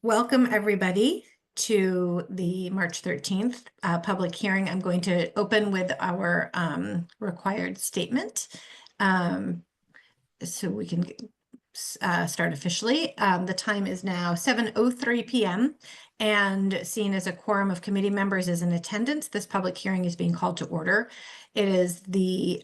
Welcome, everybody, to the March 13th public hearing. I'm going to open with our required statement so we can start officially. The time is now 7:03 p.m. and seeing as a quorum of committee members is in attendance, this public hearing is being called to order. It is the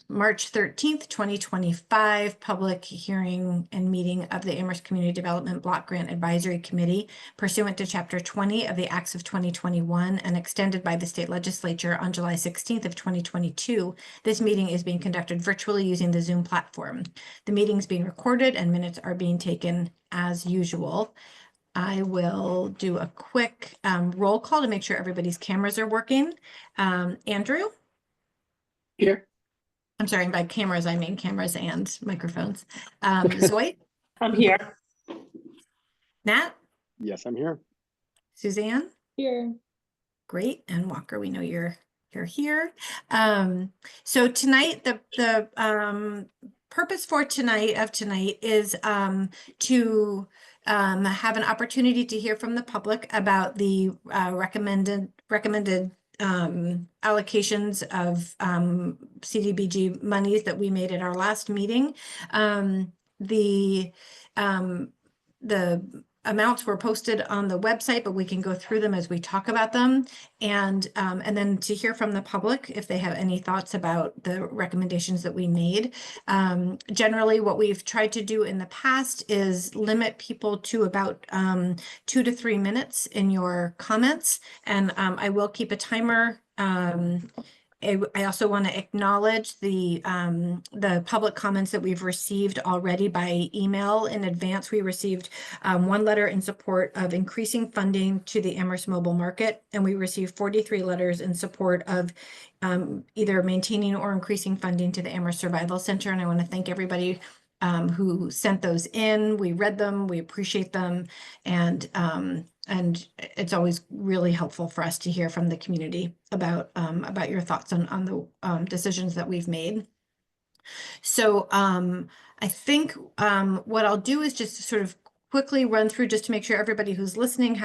March 13th, 2025 public hearing and meeting of the Amherst Community Development Block Grant Advisory Committee pursuant to Chapter 20 of the Acts of 2021 and extended by the state legislature on July 16th of 2022. This meeting is being conducted virtually using the Zoom platform. The meeting is being recorded and minutes are being taken as usual. I will do a quick roll call to make sure everybody's cameras are working. Andrew? Here. I'm sorry, by cameras, I mean cameras and microphones. Zoe? I'm here. Nat? Yes, I'm here. Suzanne? Here. Great. And Walker, we know you're here. So tonight, the purpose for tonight is to have an opportunity to hear from the public about the recommended allocations of CDBG monies that we made at our last meeting. The amounts were posted on the website, but we can go through them as we talk about them. And then to hear from the public if they have any thoughts about the recommendations that we made. Generally, what we've tried to do in the past is limit people to about 2 to 3 minutes in your comments. And I will keep a timer. I also want to acknowledge the public comments that we've received already by email in advance. We received one letter in support of increasing funding to the Amherst mobile market, and we received 43 letters in support of either maintaining or increasing funding to the Amherst Survival Center. And I want to thank everybody who sent those in. We read them, we appreciate them, and it's always really helpful for us to hear from the community about your thoughts on the decisions that we've made. So I think what I'll do is just sort of quickly run through just to make sure everybody who's listening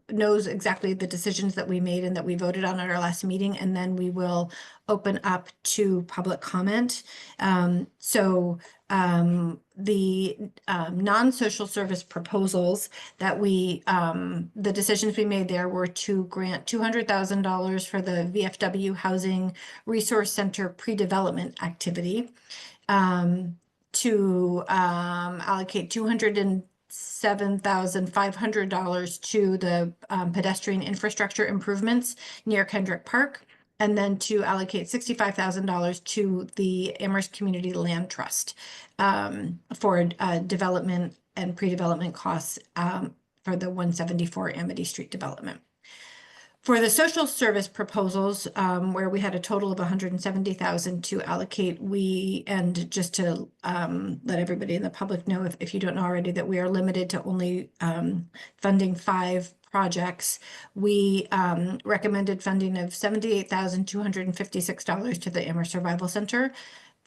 knows exactly the decisions that we made and that we voted on at our last meeting, and then we will open up to public comment. The non-social service proposals that the decisions we made there were to grant $200,000 for the VFW Housing Resource Center pre-development activity, to allocate $207,500 to the pedestrian infrastructure improvements near Kendrick Park, and then to allocate $65,000 to the Amherst Community Land Trust for development and pre-development costs for the 174 Amity Street development. For the social service proposals, where we had a total of $170,000 to allocate, and just to let everybody in the public know, if you don't know already, that we are limited to only funding 5 projects. We recommended funding of $78,256 to the Amherst Survival Center,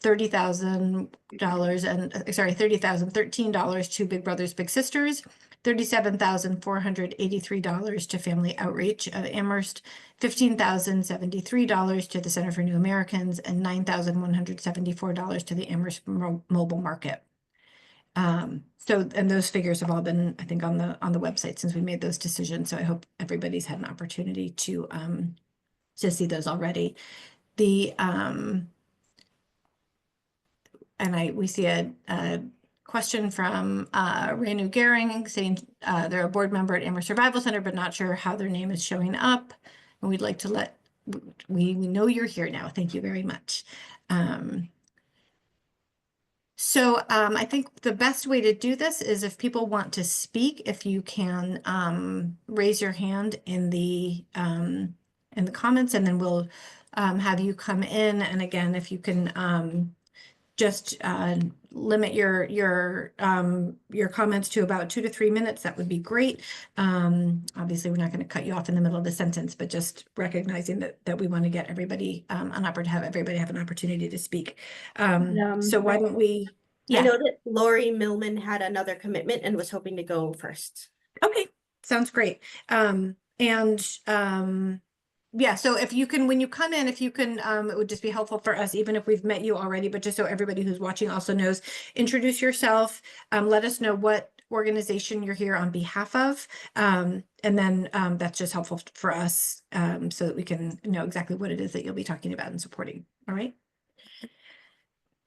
$30,013 to Big Brothers Big Sisters, $37,483 to Family Outreach of Amherst, $15,073 to the Center for New Americans, and $9,174 to the Amherst Mobile Market. And those figures have all been, I think, on the website since we made those decisions. So I hope everybody's had an opportunity to see those already. We see a question from Renu Gehring saying they're a board member at Amherst Survival Center, but not sure how their name is showing up. And we'd like to we know you're here now. Thank you very much. So I think the best way to do this is if people want to speak, if you can raise your hand in the comments, and then we'll have you come in. And again, if you can just limit your comments to about 2 to 3 minutes, that would be great. Obviously, we're not going to cut you off in the middle of the sentence, but just recognizing that we want to get everybody have an opportunity to speak. So why don't we I Yeah. know that Lori Millman had another commitment and was hoping to go first. Okay, sounds great. Yeah, so if you can, when you come in, if you can, it would just be helpful for us, even if we've met you already, but just so everybody who's watching also knows, introduce yourself, let us know what organization you're here on behalf of. And then that's just helpful for us so that we can know exactly what it is that you'll be talking about and supporting. All right.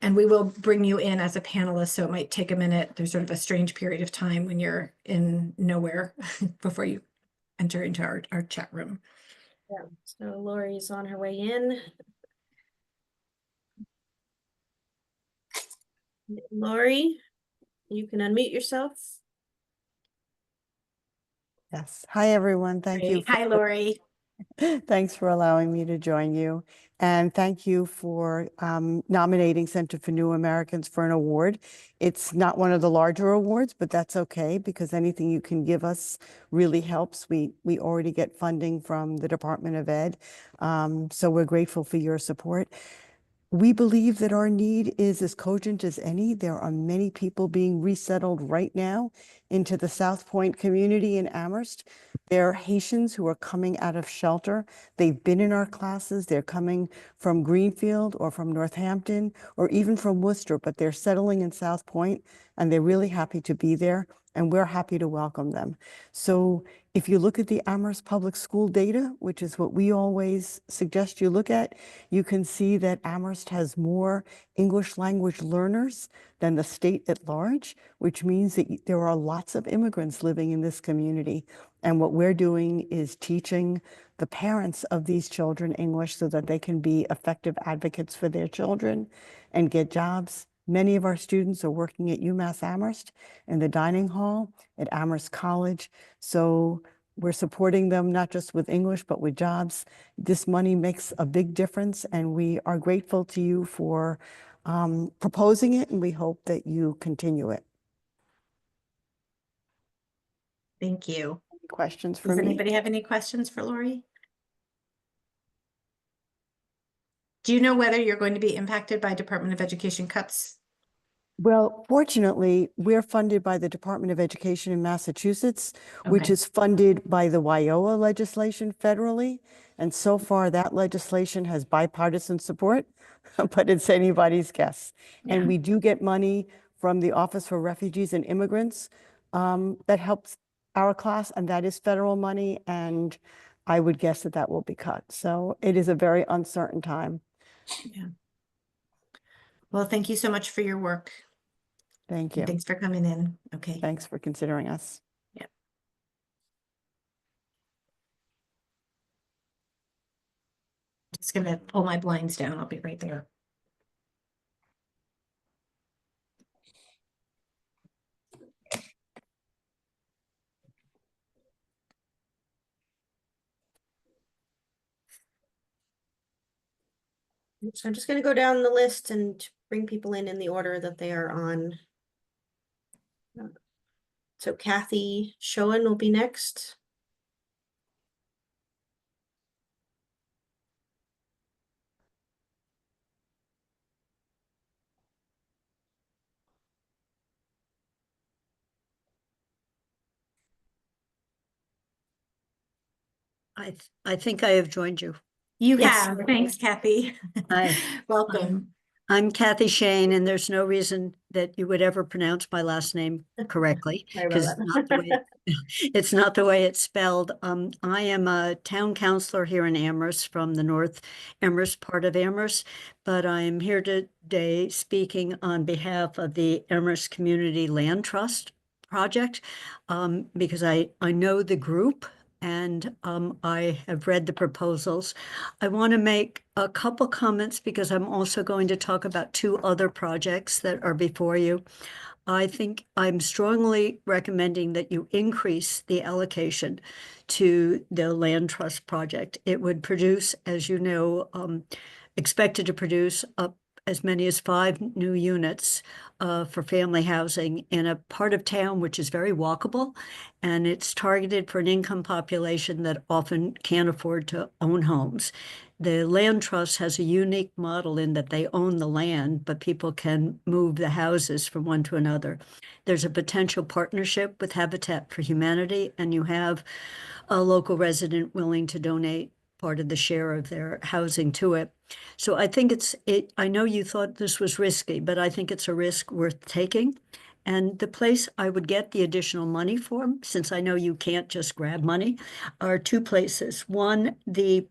And we will bring you in as a panelist, so it might take a minute. There's sort of a strange period of time when you're in nowhere before you enter into our chat room. Yeah. So Lori's on her way in. Lori, you can unmute yourself. Yes. Hi, everyone. Thank you. Great. Hi, Lori. Thanks for allowing me to join you. And thank you for nominating Center for New Americans for an award. It's not one of the larger awards, but that's okay because anything you can give us really helps. We already get funding from the Department of Ed. So we're grateful for your support. We believe that our need is as cogent as any. There are many people being resettled right now into the South Point community in Amherst. There are Haitians who are coming out of shelter. They've been in our classes. They're coming from Greenfield or from Northampton or even from Worcester, but they're settling in South Point and they're really happy to be there. And we're happy to welcome them. So if you look at the Amherst Public School data, which is what we always suggest you look at, you can see that Amherst has more English language learners than the state at large, which means that there are lots of immigrants living in this community. And what we're doing is teaching the parents of these children English so that they can be effective advocates for their children and get jobs. Many of our students are working at UMass Amherst in the dining hall at Amherst College. So we're supporting them not just with English, but with jobs. This money makes a big difference, and we are grateful to you for proposing it, and we hope that you continue it. Thank you. Any questions for Does me? anybody have any questions for Lori? Do you know whether you're going to be impacted by Department of Education cuts? Well, fortunately, we're funded by the Department of Education in Massachusetts, which Okay. is funded by the WIOA legislation federally. And so far, that legislation has bipartisan support, but it's anybody's guess. Yeah. And we do get money from the Office for Refugees and Immigrants that helps our class, and that is federal money. And I would guess that that will be cut. So it is a very uncertain time. Yeah. Well, thank you so much for your work. Thank And you. thanks for coming in. Okay. Thanks for considering us. Just gonna pull my blinds down. I'll be right there. So I'm just going to go down the list and bring people in the order that they are on. So Kathy Schoen will be next. I think I have joined you. You Yes. have. Thanks, Kathy. Hi. Welcome. I'm Kathy Shane, and there's no reason that you would ever pronounce my last name correctly Sorry about because it's not the way it's not the way it's spelled. I am a town councilor here in Amherst from the North Amherst part of Amherst, but I am here today speaking on behalf of the Amherst Community Land Trust project because I know the group. And I have read the proposals. I want to make a couple comments because I'm also going to talk about two other projects that are before you. I think I'm strongly recommending that you increase the allocation to the land trust project. It would produce, as you know, expected to produce as many as 5 new units for family housing in a part of town which is very walkable, and it's targeted for an income population that often can't afford to own homes. The land trust has a unique model in that they own the land, but people can move the houses from one to another. There's a potential partnership with Habitat for Humanity, and you have a local resident willing to donate part of the share of their housing to it. So I think I know you thought this was risky, but I think it's a risk worth taking. And the place I would get the additional money for, since I know you can't just grab money, are 2 places. One, the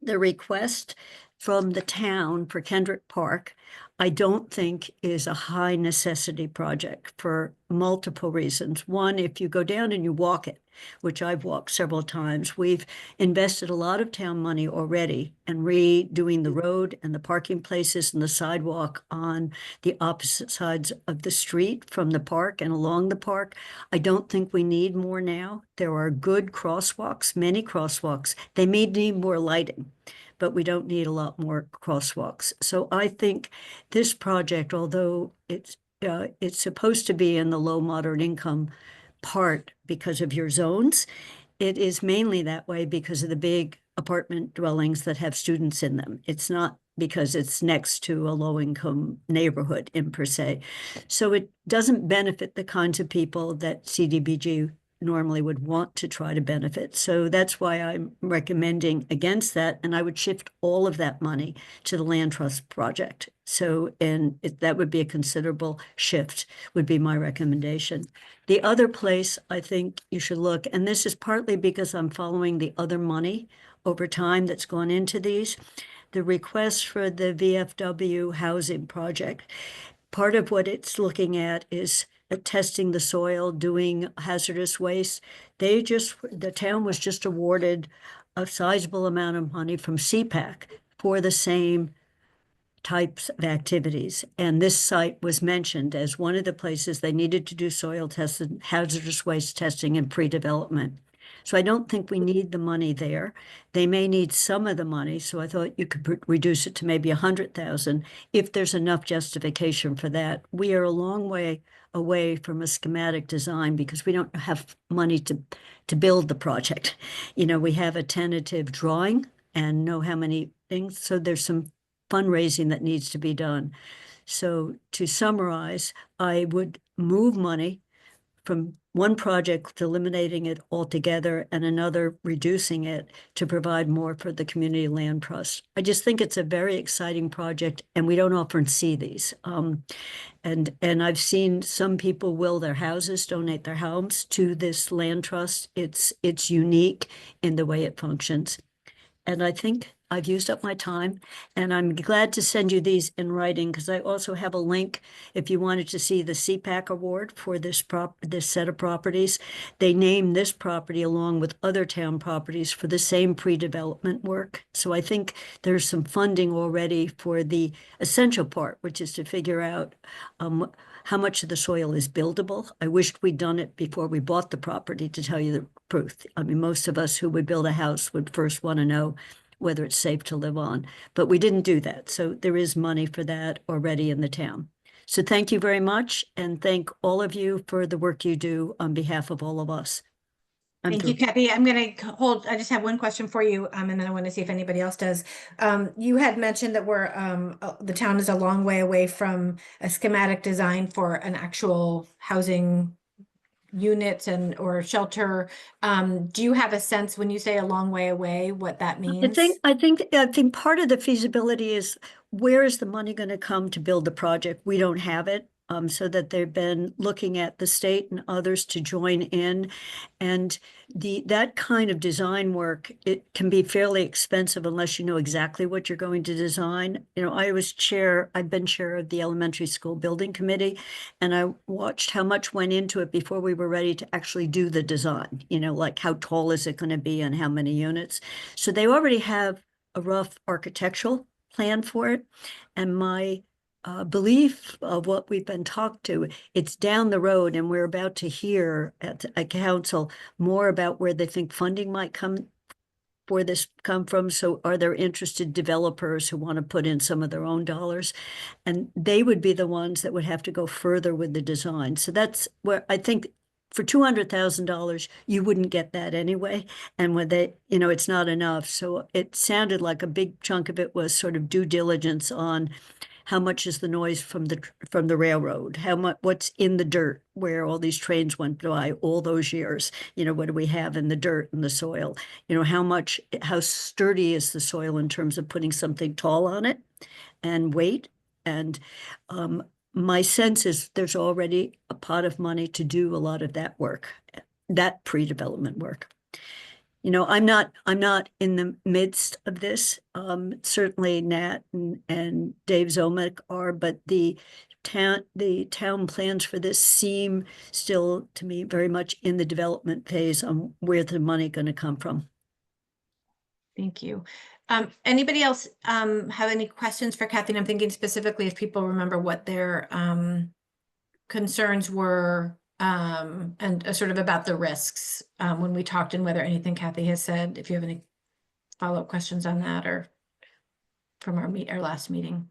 request from the town for Kendrick Park, I don't think is a high necessity project for multiple reasons. One, if you go down and you walk it, which I've walked several times, we've invested a lot of town money already in redoing the road and the parking places and the sidewalk on the opposite sides of the street from the park and along the park. I don't think we need more now. There are good crosswalks, many crosswalks. They may need more lighting, but we don't need a lot more crosswalks. So I think this project, although it's supposed to be in the low moderate income part because of your zones, it is mainly that way because of the big apartment dwellings that have students in them. It's not because it's next to a low-income neighborhood in per se. So it doesn't benefit the kinds of people that CDBG normally would want to try to benefit. So that's why I'm recommending against that. And I would shift all of that money to the land trust project. So, that would be a considerable shift, would be my recommendation. The other place I think you should look, and this is partly because I'm following the other money over time that's gone into these, the request for the VFW housing project. Part of what it's looking at is testing the soil, doing hazardous waste. The town was just awarded a sizable amount of money from CPAC for the same types of activities. And this site was mentioned as one of the places they needed to do soil testing, hazardous waste testing, and pre-development. So I don't think we need the money there. They may need some of the money, so I thought you could reduce it to maybe 100,000 if there's enough justification for that. We are a long way away from a schematic design because we don't have money to build the project. We have a tentative drawing and know how many things, so there's some fundraising that needs to be done. So to summarize, I would move money from one project eliminating it altogether and another reducing it to provide more for the community land trust. I just think it's a very exciting project, and we don't often see these. And I've seen some people will their houses, donate their homes to this land trust. It's unique in the way it functions. And I think I've used up my time, and I'm glad to send you these in writing because I also have a link if you wanted to see the CPAC award for this set of properties. They named this property along with other town properties for the same pre-development work. So I think there's some funding already for the essential part, which is to figure out how much of the soil is buildable. I wished we'd done it before we bought the property, to tell you the truth. I mean, most of us who would build a house would first want to know whether it's safe to live on, but we didn't do that. So there is money for that already in the town. So thank you very much, and thank all of you for the work you do on behalf of all of us. Thank you, Kathy. I'm going to hold, I just have one question for you, and then I want to see if anybody else does. You had mentioned that the town is a long way away from a schematic design for an actual housing unit or shelter. Do you have a sense when you say a long way away, what that means? I think part of the feasibility is, where is the money going to come to build the project? We don't have it. So that they've been looking at the state and others to join in, and that kind of design work, it can be fairly expensive unless you know exactly what you're going to design. I've been chair of the elementary school building committee, and I watched how much went into it before we were ready to actually do the design, like how tall is it going to be and how many units. So they already have a rough architectural plan for it, and my belief of what we've been talked to, it's down the road, and we're about to hear at a council more about where they think funding might come where this come from. So are there interested developers who want to put in some of their own dollars? And they would be the ones that would have to go further with the design. So that's where I think for $200,000, you wouldn't get that anyway. And when they, it's not enough. So it sounded like a big chunk of it was sort of due diligence on how much is the noise from the railroad, how much, what's in the dirt where all these trains went by all those years, what do we have in the dirt and the soil, how sturdy is the soil in terms of putting something tall on it and weight. And my sense is there's already a pot of money to do a lot of that work, that pre-development work. I'm not in the midst of this. Certainly Nat and Dave Zomick are, but the town plans for this seem still to me very much in the development phase on where the money going to come from. Thank you. Anybody else have any questions for Kathy? And I'm thinking specifically if people remember what their concerns were and sort of about the risks when we talked, and whether anything Kathy has said, if you have any follow-up questions on that or from our last meeting.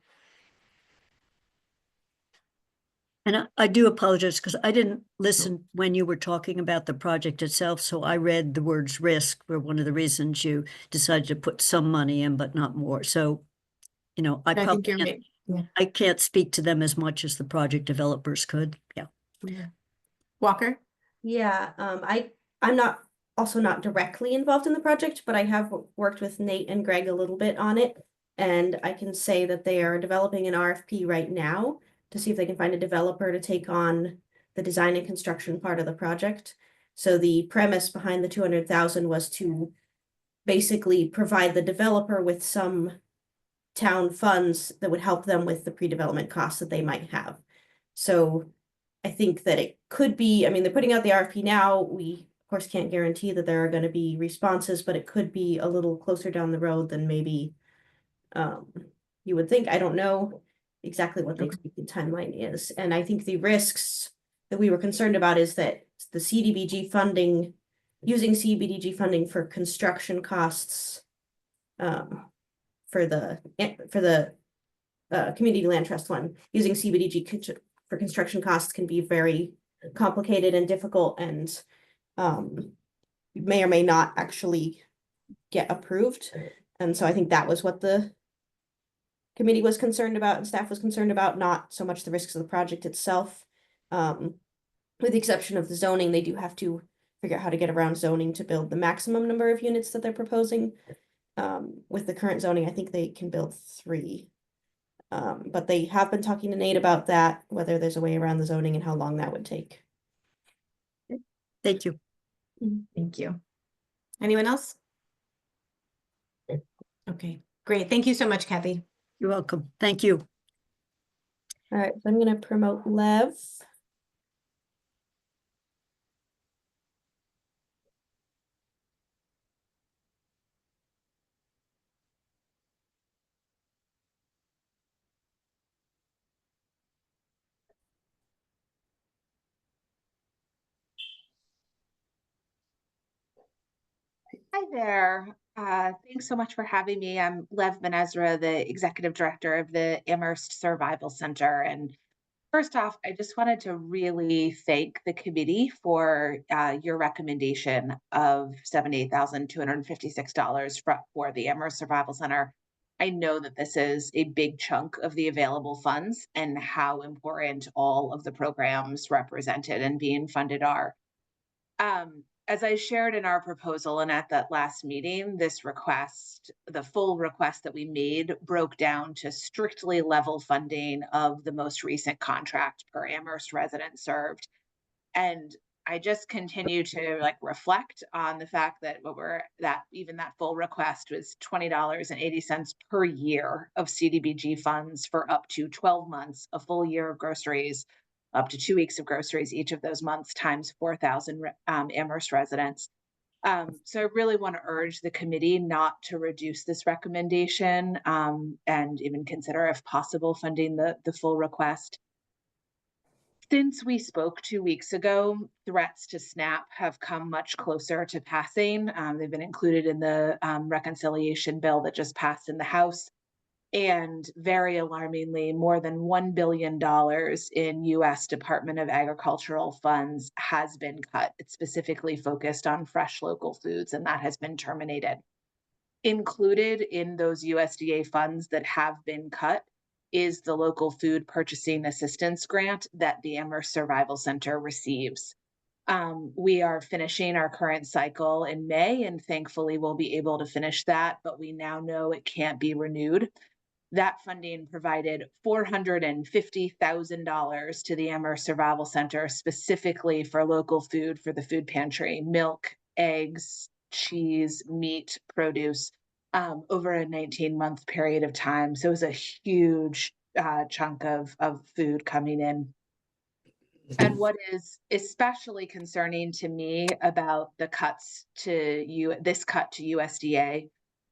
And I do apologize because I didn't listen when you were talking about the project itself. So I read the words risk were one of the reasons you decided to put some money in, but not more. So, I think you're probably right. Yeah. I can't speak to them as much as the project developers could. Yeah. Walker? Yeah, I'm not directly involved in the project, but I have worked with Nate and Greg a little bit on it. And I can say that they are developing an RFP right now to see if they can find a developer to take on the design and construction part of the project. So the premise behind the 200,000 was to basically provide the developer with some town funds that would help them with the pre-development costs that they might have. So I think that it could be, they're putting out the RFP now. We, of course, can't guarantee that there are going to be responses, but it could be a little closer down the road than maybe you would think. I don't know exactly what the expected timeline is. And I think the risks that we were concerned about is that the CDBG funding, using CDBG funding for construction costs for the Community Land Trust one, using CDBG for construction costs can be very complicated and difficult, and may or may not actually get approved. And so I think that was what the committee was concerned about and staff was concerned about, not so much the risks of the project itself. With the exception of the zoning, they do have to figure out how to get around zoning to build the maximum number of units that they're proposing. With the current zoning, I think they can build 3. But they have been talking to Nate about that, whether there's a way around the zoning and how long that would take. Thank you. Thank you. Anyone else? Okay, great. Thank you so much, Kathy. You're welcome. Thank you. All right, so I'm going to promote Lev. Hi there. Thanks so much for having me. I'm Lev Ben-Ezra, the Executive Director of the Amherst Survival Center. And first off, I just wanted to really thank the committee for your recommendation of $78,256 for the Amherst Survival Center. I know that this is a big chunk of the available funds and how important all of the programs represented and being funded are. As I shared in our proposal and at that last meeting, this request, the full request that we made, broke down to strictly level funding of the most recent contract per Amherst resident served. And I just continue to reflect on the fact that even that full request was $20.80 per year of CDBG funds for up to 12 months, a full year of groceries, up to 2 weeks of groceries each of those months times 4,000 Amherst residents. So I really want to urge the committee not to reduce this recommendation and even consider, if possible, funding the full request. Since we spoke 2 weeks ago, threats to SNAP have come much closer to passing. They've been included in the reconciliation bill that just passed in the House. And very alarmingly, more than $1 billion in US Department of Agricultural funds has been cut. It's specifically focused on fresh local foods, and that has been terminated. Included in those USDA funds that have been cut is the local food purchasing assistance grant that the Amherst Survival Center receives. We are finishing our current cycle in May, and thankfully we'll be able to finish that, but we now know it can't be renewed. That funding provided $450,000 to the Amherst Survival Center specifically for local food for the food pantry, milk, eggs, cheese, meat, produce, over a 19-month period of time. So it was a huge chunk of food coming in. And what is especially concerning to me about the cuts to this cut to USDA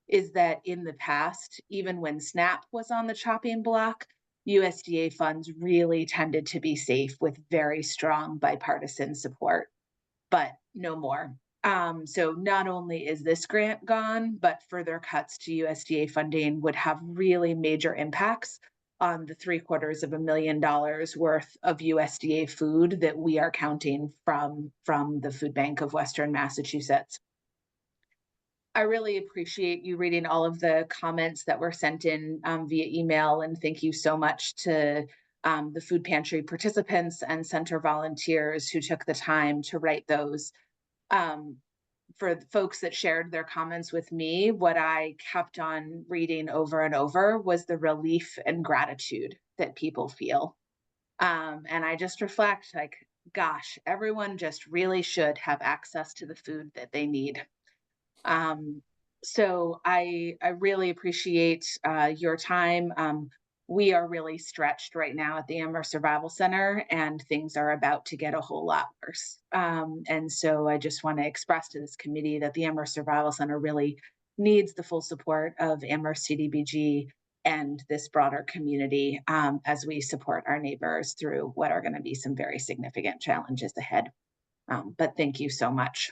is that in the past, even when SNAP was on the chopping block, USDA funds really tended to be safe with very strong bipartisan support, but no more. So not only is this grant gone, but further cuts to USDA funding would have really major impacts on the $750,000 worth of USDA food that we are counting from the Food Bank of Western Massachusetts. I really appreciate you reading all of the comments that were sent in via email, and thank you so much to the food pantry participants and center volunteers who took the time to write those. For the folks that shared their comments with me, what I kept on reading over and over was the relief and gratitude that people feel. And I just reflect like, gosh, everyone just really should have access to the food that they need. So I really appreciate your time. We are really stretched right now at the Amherst Survival Center, and things are about to get a whole lot worse. And so I just want to express to this committee that the Amherst Survival Center really needs the full support of Amherst CDBG and this broader community as we support our neighbors through what are going to be some very significant challenges ahead. But thank you so much.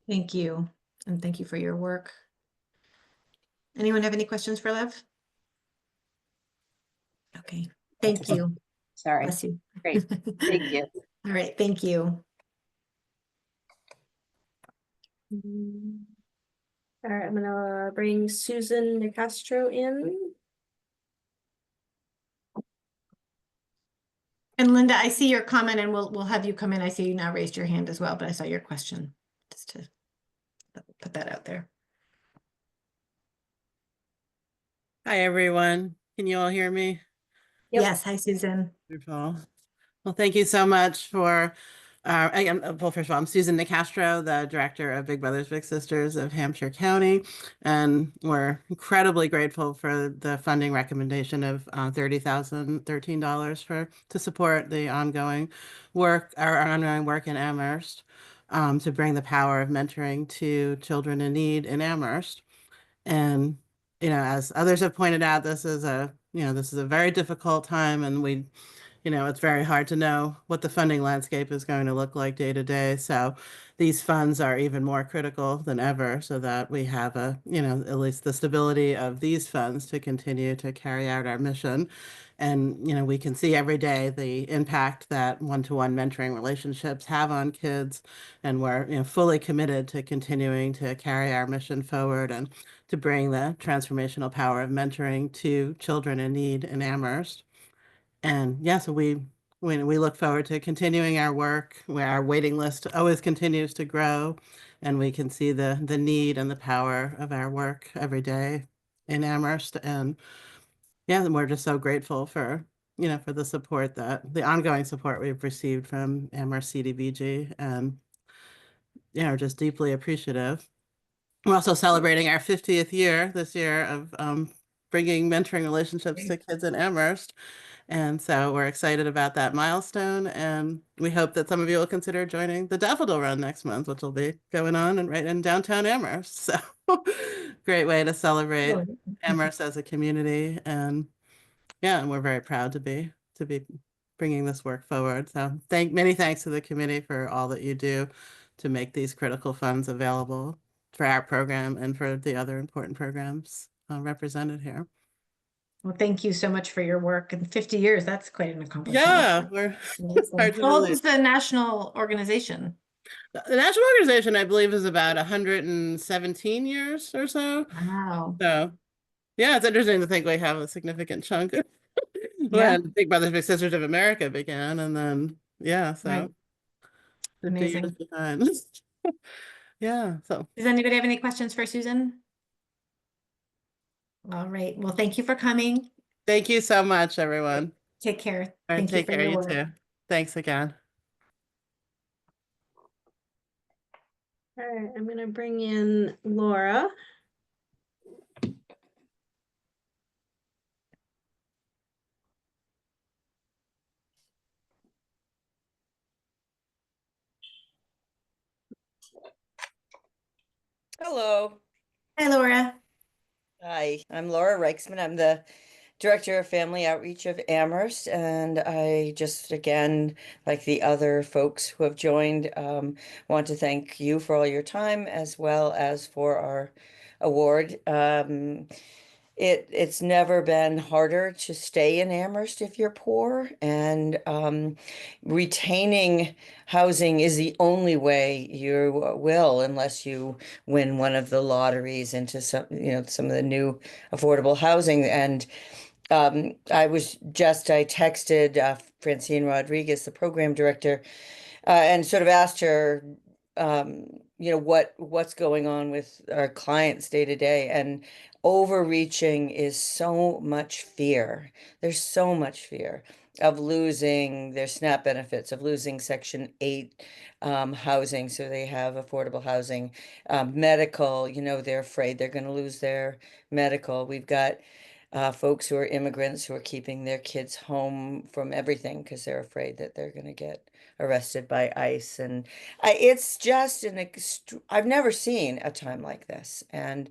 Thank you. And thank you for your work. Anyone have any questions for Lev? Okay, thank you. Sorry. Bless you. Great. Thank you. All right, thank you. All right, I'm gonna bring Susan Nicastro in. And Linda, I see your comment and we'll have you come in. I see you now raised your hand as well, but I saw your question, just to put that out there. Hi, everyone. Can you all hear me? Yep. Yes, hi, Susan. Wonderful. Well, thank you so much for, well, first of all, I'm Susan Nicastro, the director of Big Brothers Big Sisters of Hampshire County, and we're incredibly grateful for the funding recommendation of $30,013 to support the ongoing work, our ongoing work in Amherst, to bring the power of mentoring to children in need in Amherst. And as others have pointed out, this is a very difficult time, and it's very hard to know what the funding landscape is going to look like day to day. So these funds are even more critical than ever, so that we have at least the stability of these funds to continue to carry out our mission. And, we can see every day the impact that one-to-one mentoring relationships have on kids. And we're, fully committed to continuing to carry our mission forward and to bring the transformational power of mentoring to children in need in Amherst. And yeah, so we look forward to continuing our work, where our waiting list always continues to grow, and we can see the need and the power of our work every day in Amherst. And yeah, and we're just so grateful for the support, the ongoing support we've received from Amherst CDBG, and we're just deeply appreciative. We're also celebrating our 50th year this year of bringing mentoring relationships to kids in Amherst. And so we're excited about that milestone, and we hope that some of you will consider joining the Daffodil Run next month, which will be going on right in downtown Amherst. So great way to celebrate Amherst as a community. And yeah, and we're very proud to be bringing this work forward. So many thanks to the committee for all that you do to make these critical funds available for our program and for the other important programs represented here. Well, thank you so much for your work. In 50 years, that's quite an accomplishment. Yeah, we're Amazing. hard to How old believe. is the national organization? The national organization, I believe, is about 117 years or so. Wow. So, yeah, it's interesting to think we have a significant chunk Yeah. when Big Brothers Big Sisters of America began, and then yeah, so Right. 50 years Amazing. behind. Yeah, so Does anybody have any questions for Susan? All right. Well, thank you for coming. thank you so much, everyone. Take care. All right, Thank you take for care, your you work. too. Thanks again. All right, I'm gonna bring in Laura. Hello. Hi, Laura. Hi, I'm Laura Reichsman. I'm the Director of Family Outreach of Amherst, and I just, again, like the other folks who have joined, want to thank you for all your time as well as for our award. It's never been harder to stay in Amherst if you're poor, and retaining housing is the only way you will, unless you win one of the lotteries into some of the new affordable housing. And I texted Francine Rodriguez, the program director, and sort of asked her, what's going on with our clients day to day. And overreaching is so much fear. There's so much fear of losing their SNAP benefits, of losing Section 8 housing, so they have affordable housing. Medical, they're afraid they're going to lose their medical. We've got folks who are immigrants who are keeping their kids home from everything because they're afraid that they're going to get arrested by ICE. And it's just I've never seen a time like this. And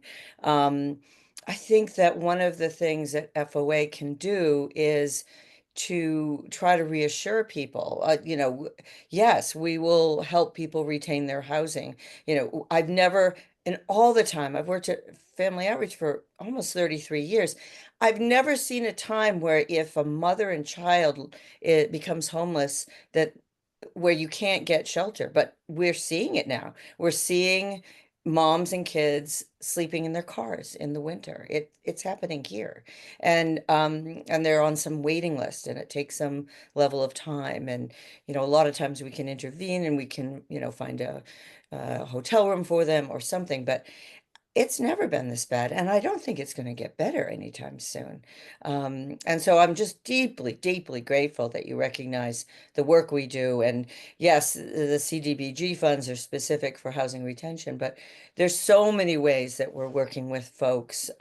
I think that one of the things that FOA can do is to try to reassure people, yes, we will help people retain their housing. I've never, in all the time I've worked at Family Outreach for almost 33 years, I've never seen a time where if a mother and child becomes homeless, that where you can't get shelter. But we're seeing it now. We're seeing moms and kids sleeping in their cars in the winter. It's happening here. And they're on some waiting list, and it takes some level of time. And a lot of times we can intervene and we can find a hotel room for them or something, but it's never been this bad, and I don't think it's going to get better anytime soon. And so I'm just deeply, deeply grateful that you recognize the work we do. And yes, the CDBG funds are specific for housing retention, but there's so many ways that we're working with folks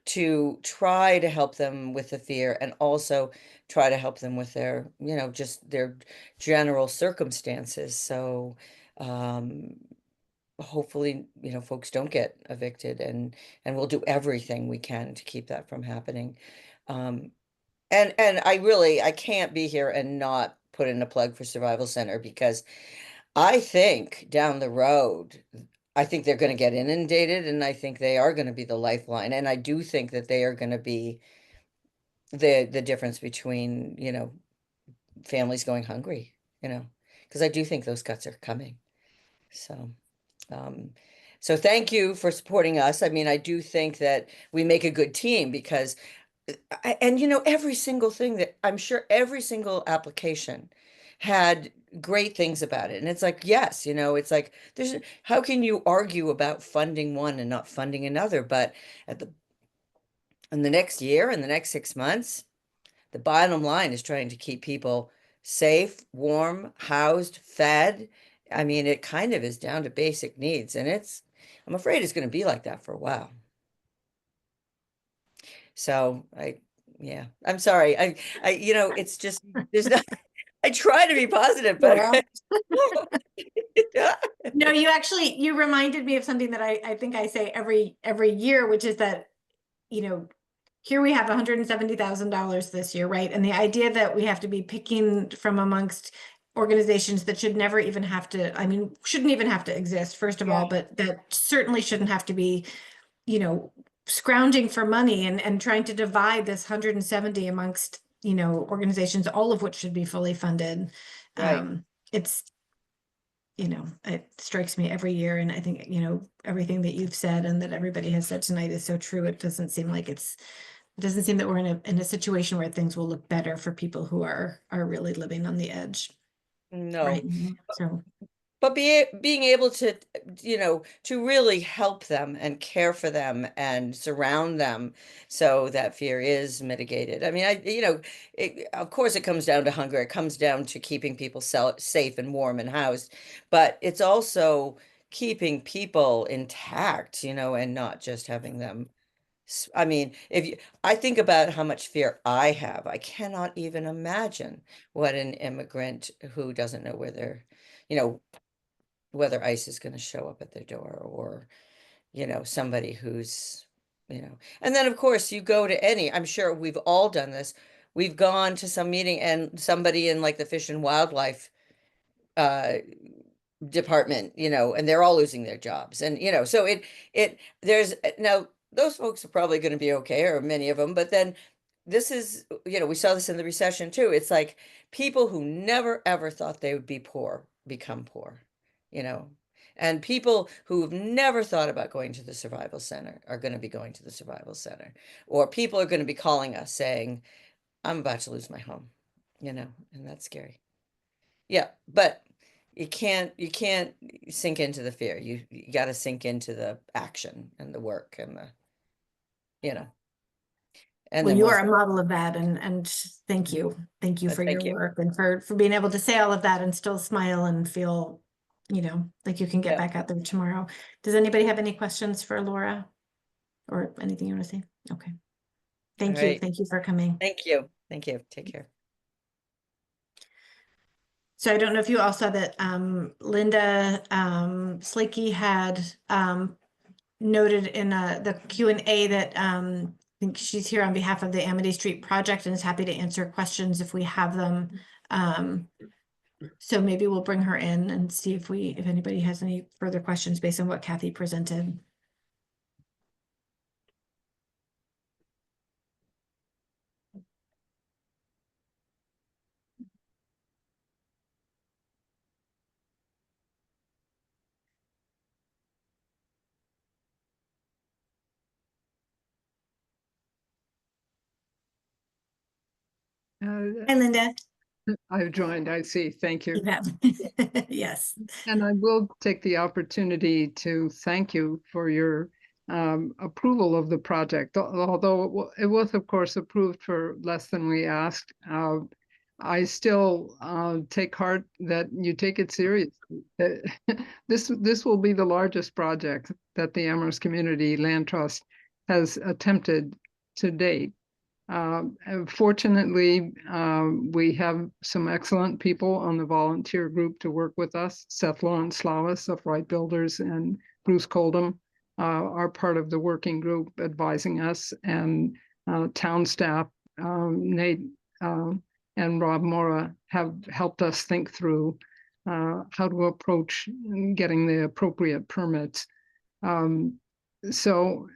to try to help them with the fear, and also try to help them with their, just their general circumstances. So hopefully, folks don't get evicted, and we'll do everything we can to keep that from happening. And I can't be here and not put in a plug for Survival Center, because I think down the road, I think they're going to get inundated, and I think they are going to be the lifeline. And I do think that they are going to be the difference between, families going hungry, because I do think those cuts are coming. So Um, so thank you for supporting us. I mean, I do think that we make a good team, because, every single thing that I'm sure every single application had great things about it. And it's like, yes, it's like, how can you argue about funding one and not funding another? But in the next year, in the next 6 months, the bottom line is trying to keep people safe, warm, housed, fed. I mean, it kind of is down to basic needs, and I'm afraid it's going to be like that for a while. So yeah, I'm sorry. It's just, there's not, I try to be positive, but No, you reminded me of something that I think I say every year, which is that, here we have $170,000 this year, right? And the idea that we have to be picking from amongst organizations that should never even have to, I mean, shouldn't even have to exist, first of all, but that certainly shouldn't have to be, you know, scrounging for money and trying to divide this 170 amongst, you know, organizations, all of which should be fully funded. Right. It's, you know, it strikes me every year. And I think, you know, everything that you've said and that everybody has said tonight is so true. It doesn't seem like it doesn't seem that we're in a situation where things will look better for people who are really living on the edge No. right now. So But being able to, you know, to really help them and care for them and surround them so that fear is mitigated. I mean, you know, of course it comes down to hunger. It comes down to keeping people safe and warm and housed, but it's also keeping people intact, you know, and not just having them. I mean, I think about how much fear I have, I cannot even imagine what an immigrant who doesn't know where they're, you know, whether ICE is going to show up at their door or, you know, somebody who's, you know, and then of course you go to I'm sure we've all done this. We've gone to some meeting and somebody in like the Fish and Wildlife department, you know, and they're all losing their jobs. And, you know, so there's now those folks are probably going to be okay, or many of them, but then this is, you know, we saw this in the recession too. It's like people who never ever thought they would be poor become poor, you know, and people who've never thought about going to the survival center are going to be going to the survival center, or people are going to be calling us saying, I'm about to lose my home, you know, and that's scary. Yeah, but you can't sink into the fear. You got to sink into the action and the work and the, you know. And well, then you we'll are a model of that, and thank you for your thank you. work and for being able to say all of that and still smile and feel, you know, like you can get Yeah. back out there tomorrow. Does anybody have any questions for Laura or anything you want to say? Okay, thank All you, right. thank you for coming. Thank you. Thank you. Take care. So I don't know if you all saw that Linda Slikey had noted in the Q&A that I think she's here on behalf of the Amity Street project and is happy to answer questions if we have them. So maybe we'll bring her in and see if anybody has any further questions based on what Kathy presented. Hi, Linda. I've joined, I see. Thank you. You have. Yes. And I will take the opportunity to thank you for your approval of the project. Although it was, of course, approved for less than we asked. I still take heart that you take it seriously. This will be the largest project that the Amherst Community Land Trust has attempted to date. Fortunately, we have some excellent people on the volunteer group to work with us. Seth Lawrence Slavis of Right Builders and Bruce Coldham are part of the working group advising us, and town staff, Nate and Rob Mora, have helped us think through how to approach getting the appropriate permits. So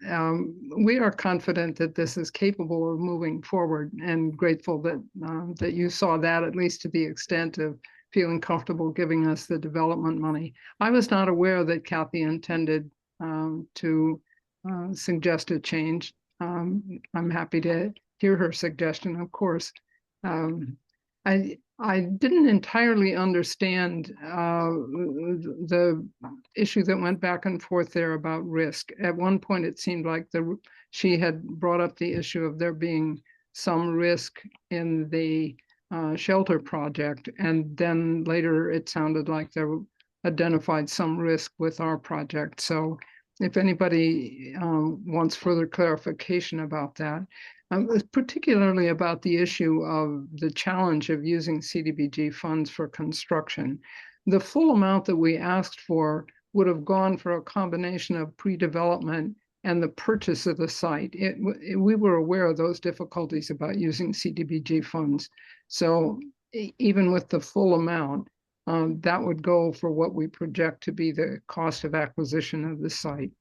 we are confident that this is capable of moving forward, and grateful that that you saw that, at least to the extent of feeling comfortable giving us the development money. I was not aware that Kathy intended to suggest a change. I'm happy to hear her suggestion, of course. I didn't entirely understand the issue that went back and forth there about risk. At one point, it seemed like she had brought up the issue of there being some risk in the shelter project, and then later it sounded like there identified some risk with our project. So if anybody wants further clarification about that, particularly about the issue of the challenge of using CDBG funds for construction. The full amount that we asked for would have gone for a combination of pre-development and the purchase of the site. We were aware of those difficulties about using CDBG funds. So even with the full amount, that would go for what we project to be the cost of acquisition of the site.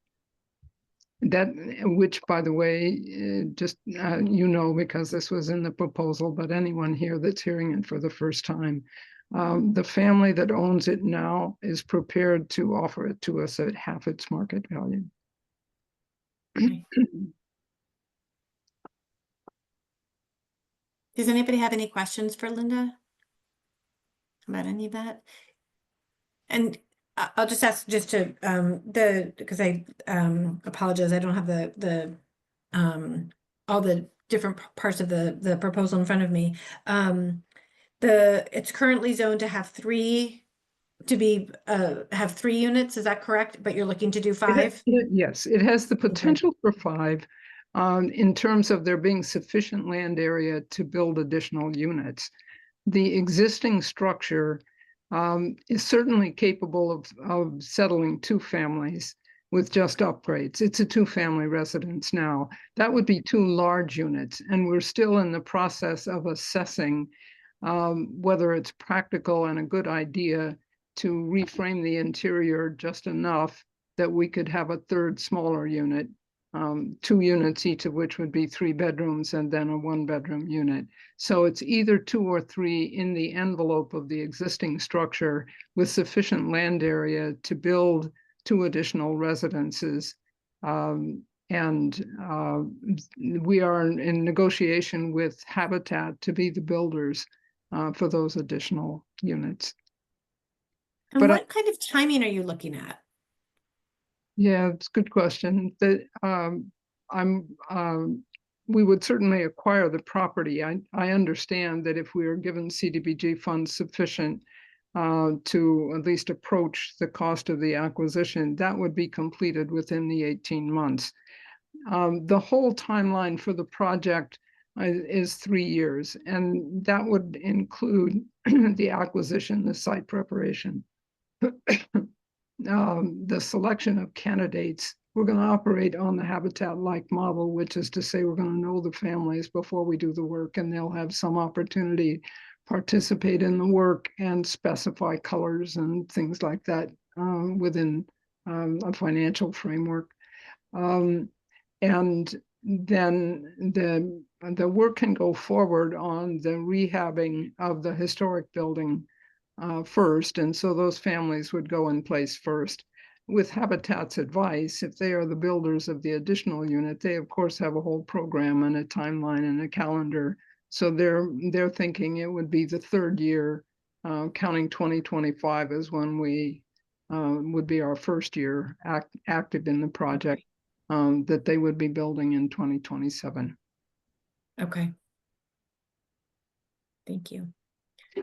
That, which, by the way, just because this was in the proposal, but anyone here that's hearing it for the first time, the family that owns it now is prepared to offer it to us at half its market value. Does anybody have any questions for Linda about any of that? And I'll just ask just to because I apologize, I don't have the all the different parts of the proposal in front of me. It's currently zoned to have three units, is that correct? But you're looking to do 5? Yes, it has the potential for 5 in terms of there being sufficient land area to build additional units. The existing structure is certainly capable of settling 2 families with just upgrades. It's a 2-family residence now. That would be 2 large units, and we're still in the process of assessing whether it's practical and a good idea to reframe the interior just enough that we could have a 3rd smaller unit, 2 units, each of which would be 3 bedrooms, and then a 1-bedroom unit. So it's either 2 or 3 in the envelope of the existing structure with sufficient land area to build 2 additional residences. We are in negotiation with Habitat to be the builders for those additional units. And But what kind of timing are you looking at? Yeah, it's a good question. We would certainly acquire the property. I understand that if we are given CDBG funds sufficient to at least approach the cost of the acquisition, that would be completed within the 18 months. The whole timeline for the project is 3 years, and that would include the acquisition, the site preparation. The selection of candidates. We're going to operate on the Habitat-like model, which is to say we're going to know the families before we do the work, and they'll have some opportunity to participate in the work and specify colors and things like that within a financial framework. And then the work can go forward on the rehabbing of the historic building first, and so those families would go in place first. With Habitat's advice, if they are the builders of the additional unit, they of course have a whole program and a timeline and a calendar. So they're thinking it would be the 3rd year, counting 2025 as when we would be our first year active in the project, that they would be building in 2027. Okay. Thank you.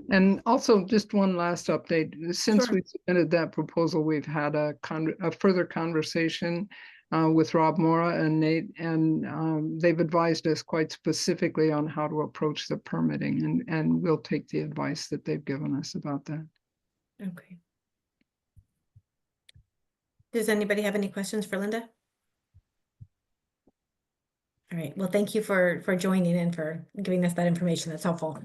And also, just one last update. Since Sure. we submitted that proposal, we've had a further conversation with Rob Mora and Nate, and they've advised us quite specifically on how to approach the permitting, and we'll take the advice that they've given us about that. Okay. Does anybody have any questions for Linda? All right. Well, thank you for joining and for giving us that information. That's helpful.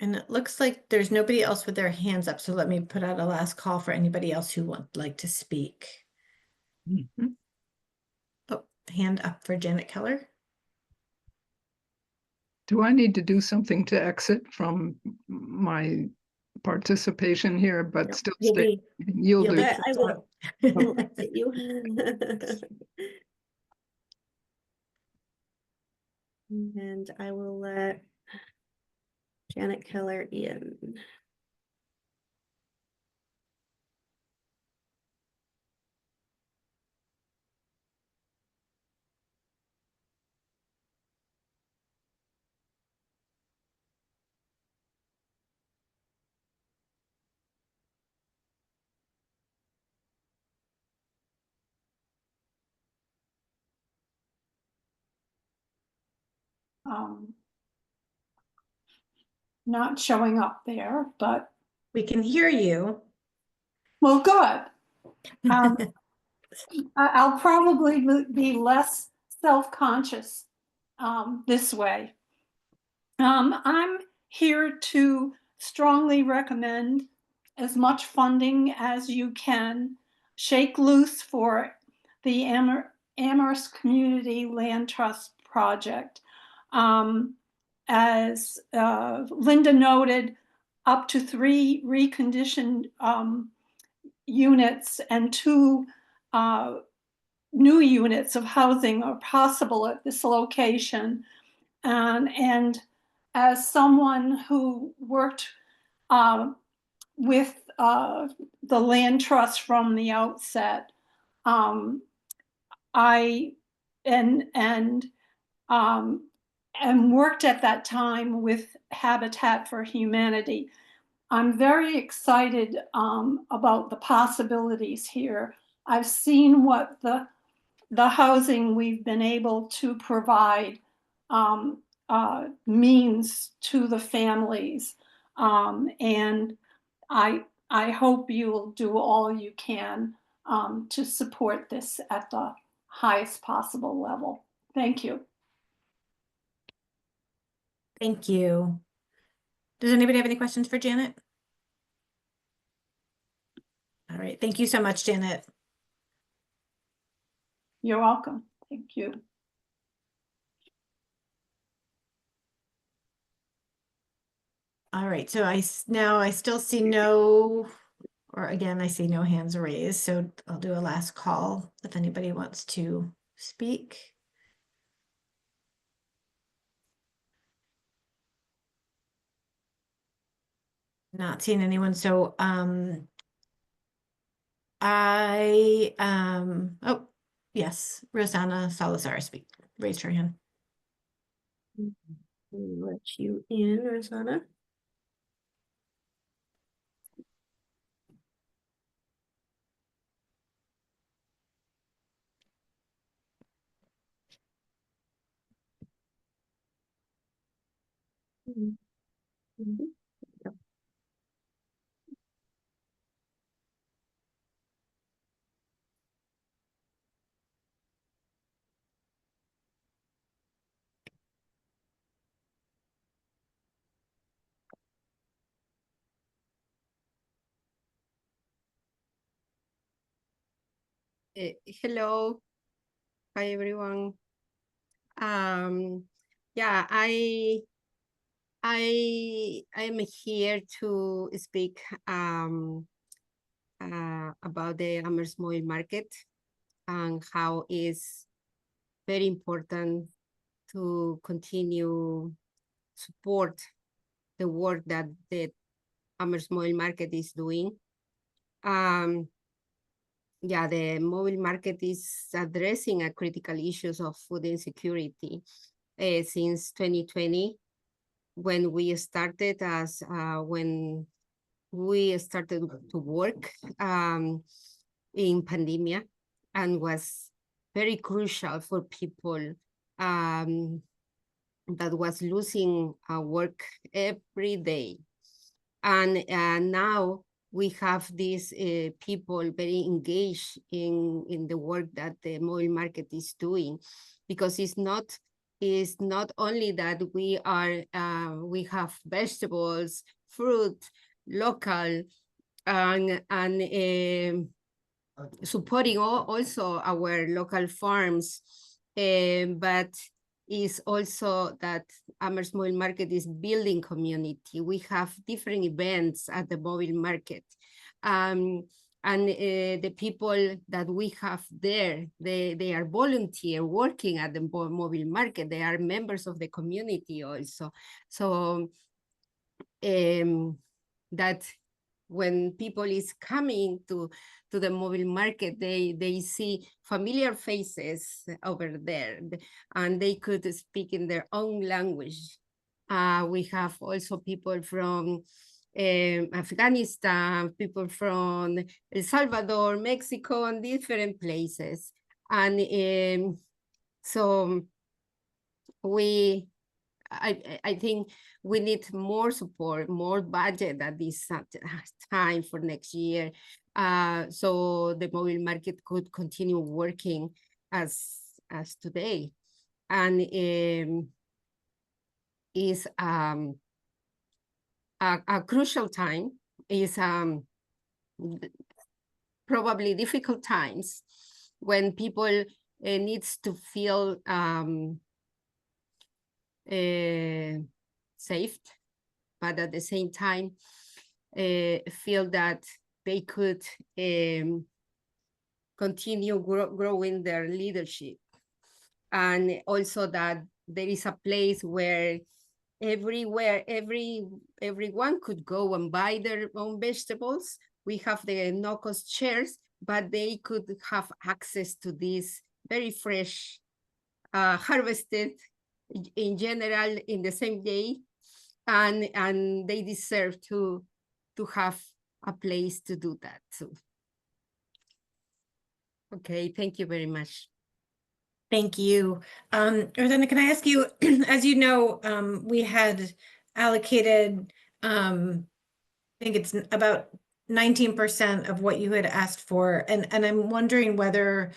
And it looks like there's nobody else with their hands up. So let me put out a last call for anybody else who would like to speak. Mhm. Oh, hand up for Janet Keller. Do I need to do something to exit from my participation here, but No, still you'll stay? be- You'll you'll do. be- I will. I'll exit you. And I will let Janet Keller in. Not showing up there, but We can hear you. Well, good. I'll probably be less self-conscious this way. I'm here to strongly recommend as much funding as you can shake loose for the Amherst Community Land Trust Project. As Linda noted, up to 3 reconditioned units and 2 new units of housing are possible at this location. And as someone who worked with the land trust from the outset, I and worked at that time with Habitat for Humanity. I'm very excited about the possibilities here. I've seen what the housing we've been able to provide means to the families. And I hope you'll do all you can to support this at the highest possible level. Thank you. Thank you. Does anybody have any questions for Janet? All right, thank you so much, Janet. You're welcome. Thank you. All right, so now I still see no, or again, I see no hands raised, so I'll do a last call if anybody wants to speak. Not seeing anyone, so oh yes, Rosanna Salazar raised her hand. Let you in, Rosanna. Hello, hi everyone. Yeah, I'm here to speak about the Amherst Mobile Market and how it's very important to continue support the work that the Amherst Mobile Market is doing. Yeah, the mobile market is addressing a critical issues of food insecurity since 2020, when we started to work in pandemia, and was very crucial for people that was losing work every day. And now we have these people very engaged in the work that the mobile market is doing, because it's not only that we have vegetables, fruit, local, and supporting also our local farms, but is also that Amherst Mobile Market is building community. We have different events at the mobile market. And the people that we have there, they are volunteer working at the mobile market. They are members of the community also. So that when people is coming to the mobile market, they see familiar faces over there, and they could speak in their own language. We have also people from Afghanistan, people from El Salvador, Mexico, and different places. And so we I think we need more support, more budget at this time for next year, so the mobile market could continue working as today, and is a crucial time, is probably difficult times when people needs to feel safe, but at the same time feel that they could continue growing their leadership, and also that there is a place where everyone could go and buy their own vegetables. We have the no-cost shares, but they could have access to this very fresh, harvested in general in the same day, and they deserve to have a place to do that too. Okay, thank you very much. Thank you. Rosanna, can I ask you, as you know, we had allocated, I think it's about 19% of what you had asked for, and I'm wondering whether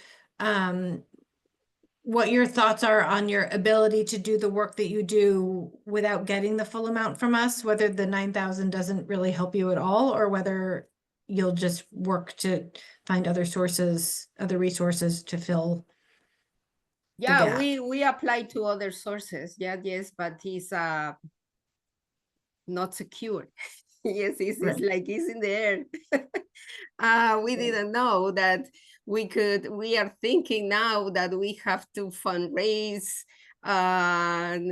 what your thoughts are on your ability to do the work that you do without getting the full amount from us, whether the 9,000 doesn't really help you at all, or whether you'll just work to find other sources, other resources to fill. Yeah, gap. we apply to other sources. Yeah, yes, but it's not secure. Yes, it's Right. like it's in the air. We didn't know that we are thinking now that we have to fundraise and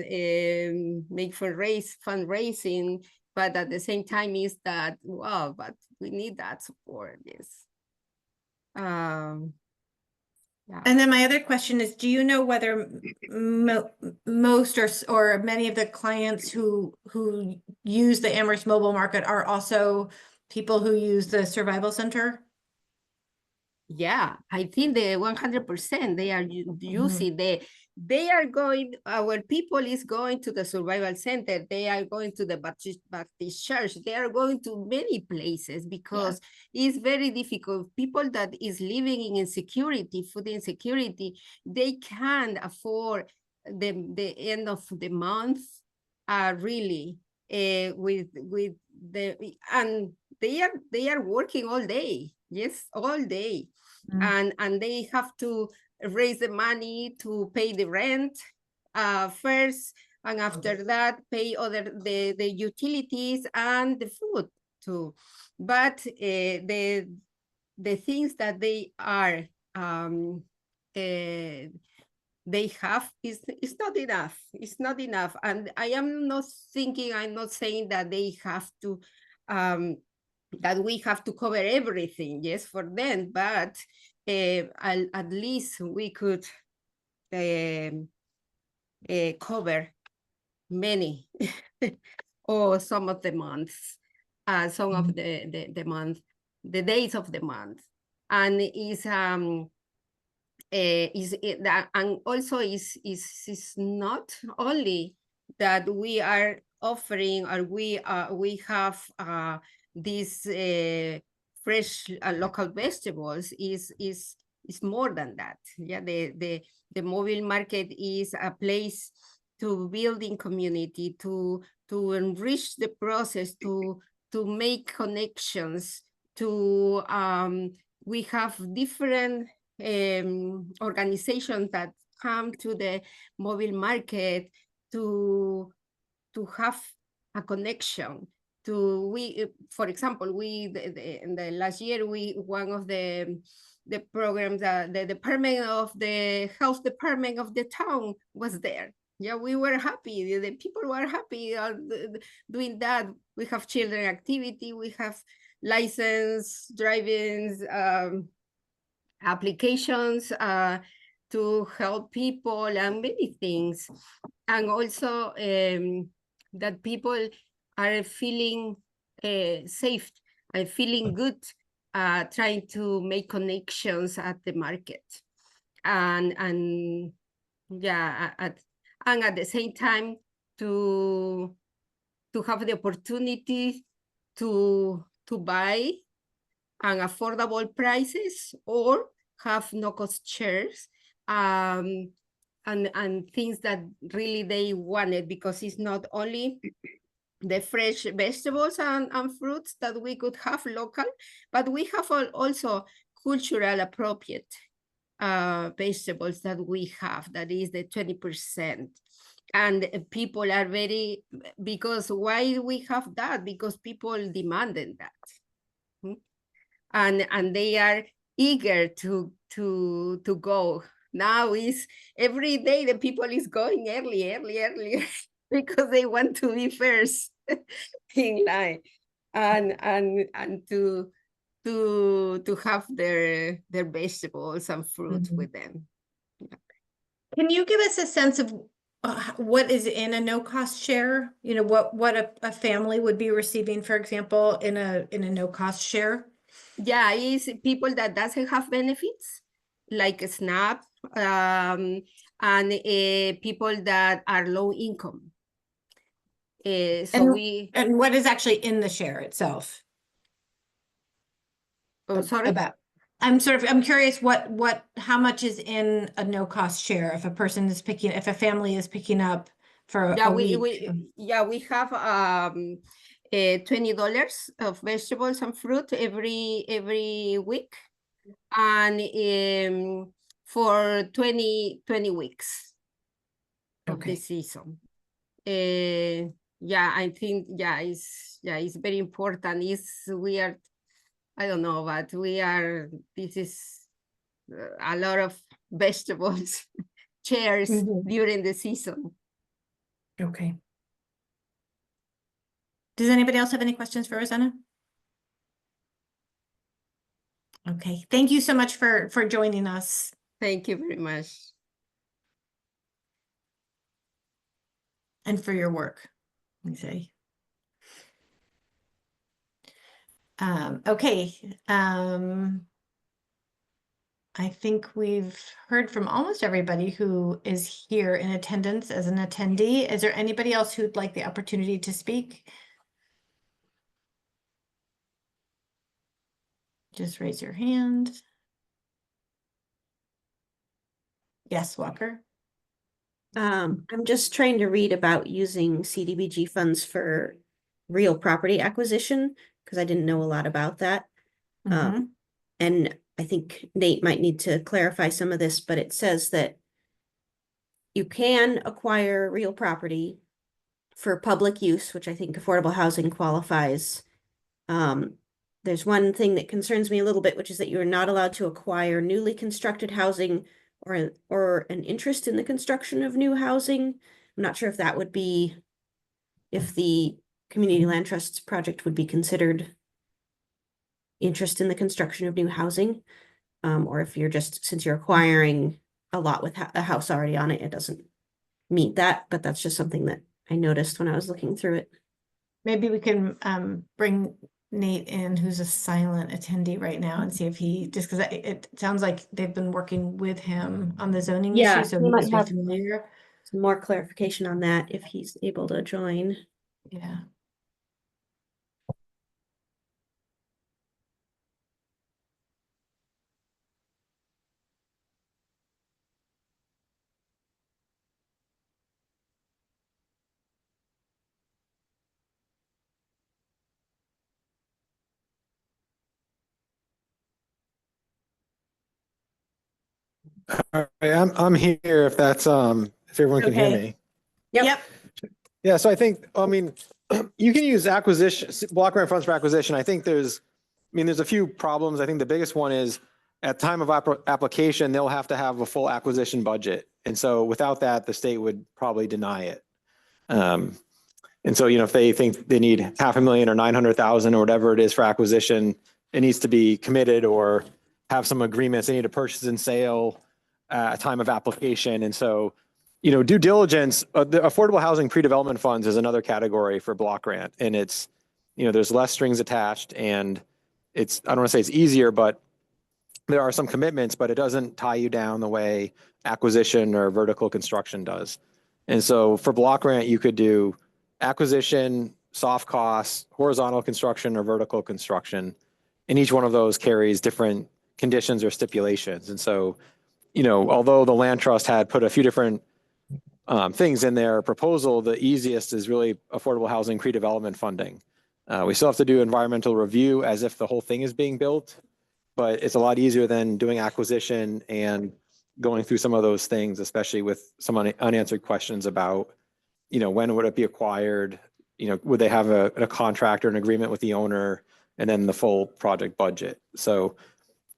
make fundraising, but at the same time is that, wow, but we need that support, yes. Yeah. And then my other question is, do you know whether most or many of the clients who use the Amherst Mobile Market are also people who use the Survival Center? Yeah, I think the 100% they are using they are going, our people is going to the Survival Center, they are going to the Baptist Church, they are going to many places because it's very difficult. People that is living in insecurity, food insecurity, they can't afford the end of the month, really, with the, and they are working all day, yes, all day. And they have to raise the money to pay the rent first, and after that pay the utilities and the food too. But the things that they are they have is not enough. It's not enough. And I'm not saying that they have to that we have to cover everything, yes, for them, but at least we could cover many or some of the months, some of the month, the days of the month, and and also is not only that we are offering, or we have these fresh local vegetables, is more than that. Yeah, the mobile market is a place to build in community, to enrich the process, to make connections, to we have different organizations that come to the mobile market to have a connection. For example, in the last year, one of the programs, the department of the health department of the town was there. Yeah, we were happy. The people were happy doing that. We have children activity. We have license driving applications to help people and many things. And also that people are feeling safe and feeling good, trying to make connections at the market. And yeah, and at the same time to have the opportunity to buy an affordable prices or have no cost shares, and things that really they wanted, because it's not only the fresh vegetables and fruits that we could have local, but we have also cultural appropriate vegetables that we have, that is the 20%. And people are very, because why we have that? Because people demanded that. And they are eager to go. Now is every day the people is going early because they want to be first in line and to have their vegetables and fruit with them. Can you give us a sense of what is in a no-cost share? You know, what a family would be receiving, for example, in a no-cost share? Yeah, it's people that doesn't have benefits, like SNAP, and people that are low income. And what is actually in the share itself? Sorry? I'm curious how much is in a no-cost share if a family is picking up for a week? We have $20 of vegetables and fruit every week, and for 20 weeks of the season. I think it's very important. I don't know, but this is a lot of vegetables chairs during the season. Okay. Does anybody else have any questions for Rosanna? Okay, thank you so much for joining us. Thank you very much. And for your work, let me say. Okay. I think we've heard from almost everybody who is here in attendance as an attendee. Is there anybody else who'd like the opportunity to speak? Just raise your hand. Yes, Walker. I'm just trying to read about using CDBG funds for real property acquisition because I didn't know a lot about that. And I think Nate might need to clarify some of this, but it says that you can acquire real property for public use, which I think affordable housing qualifies. There's one thing that concerns me a little bit, which is that you're not allowed to acquire newly constructed housing or an interest in the construction of new housing. I'm not sure if that would be, if the Community Land Trusts project would be considered interest in the construction of new housing, or if you're just, since you're acquiring a lot with a house already on it, it doesn't meet that, but that's just something that I noticed when I was looking through it. Maybe we can bring Nate in, who's a silent attendee right now, and see if he, just because it sounds like they've been working with him on the zoning issue, so he might must be have familiar. some more clarification on that if he's able to join. Yeah. All right, I'm here if that's if everyone can hear Okay. me. Yep. Yeah, so I think, I mean, you can use block grant funds for acquisition. I think there's a few problems. I think the biggest one is at time of application, they'll have to have a full acquisition budget. And so without that, the state would probably deny it. And so, if they think they need $500,000 or 900,000 or whatever it is for acquisition, it needs to be committed or have some agreements. They need a purchase and sale at time of application. And so, due diligence, the affordable housing pre-development funds is another category for block grant. And it's, there's less strings attached, and I don't want to say it's easier, but there are some commitments, but it doesn't tie you down the way acquisition or vertical construction does. And so for block grant, you could do acquisition, soft costs, horizontal construction, or vertical construction. And each one of those carries different conditions or stipulations. And so, you know, although the land trust had put a few different things in their proposal, the easiest is really affordable housing pre-development funding. We still have to do environmental review as if the whole thing is being built, but it's a lot easier than doing acquisition and going through some of those things, especially with some unanswered questions about, you know, when would it be acquired? You know, would they have a contract or an agreement with the owner, and then the full project budget? So,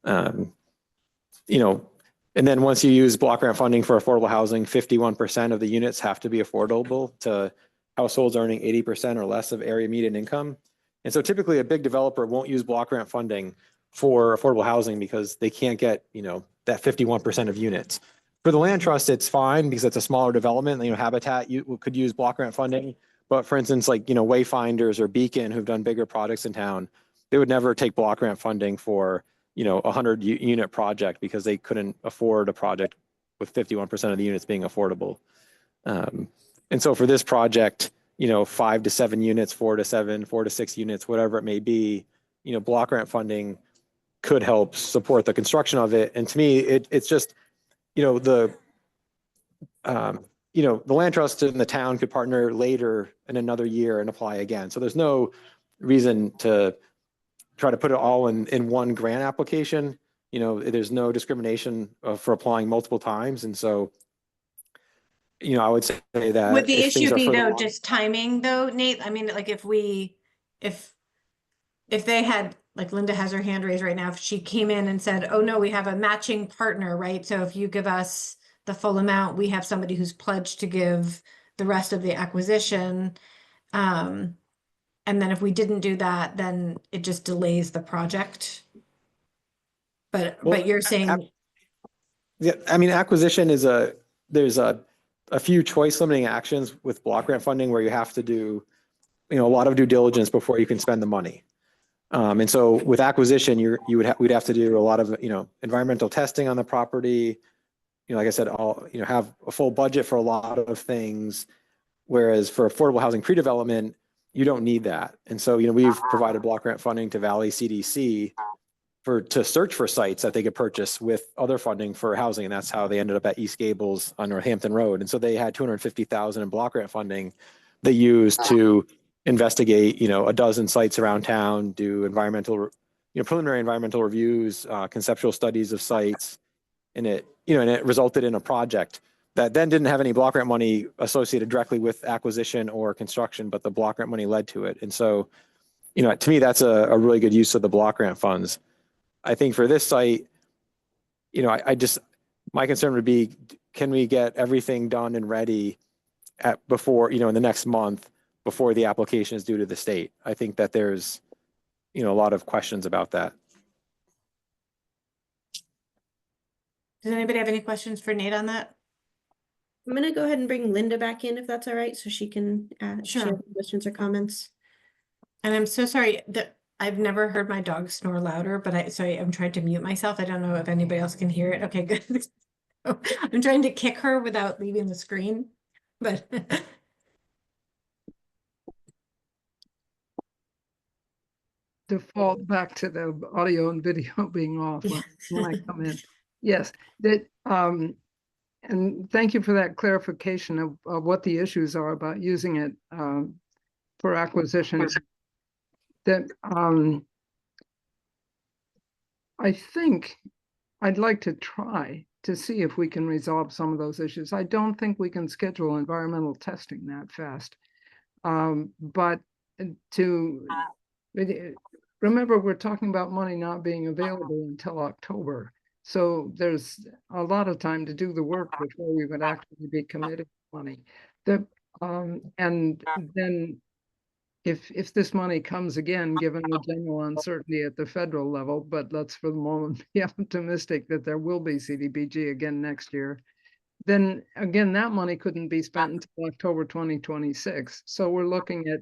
you know, and then once you use block grant funding for affordable housing, 51% of the units have to be affordable to households earning 80% or less of area median income. And so typically a big developer won't use block grant funding for affordable housing because they can't get, you know, that 51% of units. For the land trust, it's fine because it's a smaller development. You know, Habitat you could use block grant funding, but for instance, like, you know, Wayfinders or Beacon, who've done bigger projects in town, they would never take block grant funding for, you know, 100 unit project because they couldn't afford a project with 51% of the units being affordable. And so for this project, you know, 5 to 7 units, 4 to 7, 4 to 6 units, whatever it may be, you know, block grant funding could help support the construction of it. And to me, it's just, you know, the land trust and the town could partner later in another year and apply again. So there's no reason to try to put it all in one grant application. You know, there's no discrimination for applying multiple times. And so, you know, I would say that Would the if things issue are be further though, along- just timing though, Nate? I mean, like if they had, like Linda has her hand raised right now, if she came in and said, oh no, we have a matching partner, right? So if you give us the full amount, we have somebody who's pledged to give the rest of the acquisition. And then if we didn't do that, then it just delays the project. But Well, you're saying, Yeah, I mean, acquisition is there's a few choice limiting actions with block grant funding where you have to do, you know, a lot of due diligence before you can spend the money. And so with acquisition, we'd have to do a lot of, you know, environmental testing on the property. You know, like I said, have a full budget for a lot of things. Whereas for affordable housing pre-development, you don't need that. And so, you know, we've provided block grant funding to Valley CDC to search for sites that they could purchase with other funding for housing. And that's how they ended up at East Gables on Northampton Road. And so they had 250,000 in block grant funding they used to investigate, you know, a dozen sites around town, do preliminary environmental reviews, conceptual studies of sites. And it resulted in a project that then didn't have any block grant money associated directly with acquisition or construction, but the block grant money led to it. And so, you know, to me, that's a really good use of the block grant funds. I think for this site, you know, my concern would be, can we get everything done and ready before, you know, in the next month before the application is due to the state? I think that there's, you know, a lot of questions about that. does anybody have any questions for Nate on that? I'm gonna go ahead and bring Linda back in if that's all right, so she can Sure. share questions or comments. And I'm so sorry that I've never heard my dog snore louder, but I'm trying to mute myself. I don't know if anybody else can hear it. Okay, good. I'm trying to kick her without leaving the screen, but Default back to the audio and video being off when I come in. Yes, and thank you for that clarification of what the issues are about using it for acquisitions. That I think I'd like to try to see if we can resolve some of those issues. I don't think we can schedule environmental testing that fast. But remember, we're talking about money not being available until October. So there's a lot of time to do the work before we would actually be committed to money. And then if this money comes again, given the general uncertainty at the federal level, but let's for the moment be optimistic that there will be CDBG again next year, then again, that money couldn't be spent until October 2026. So we're looking at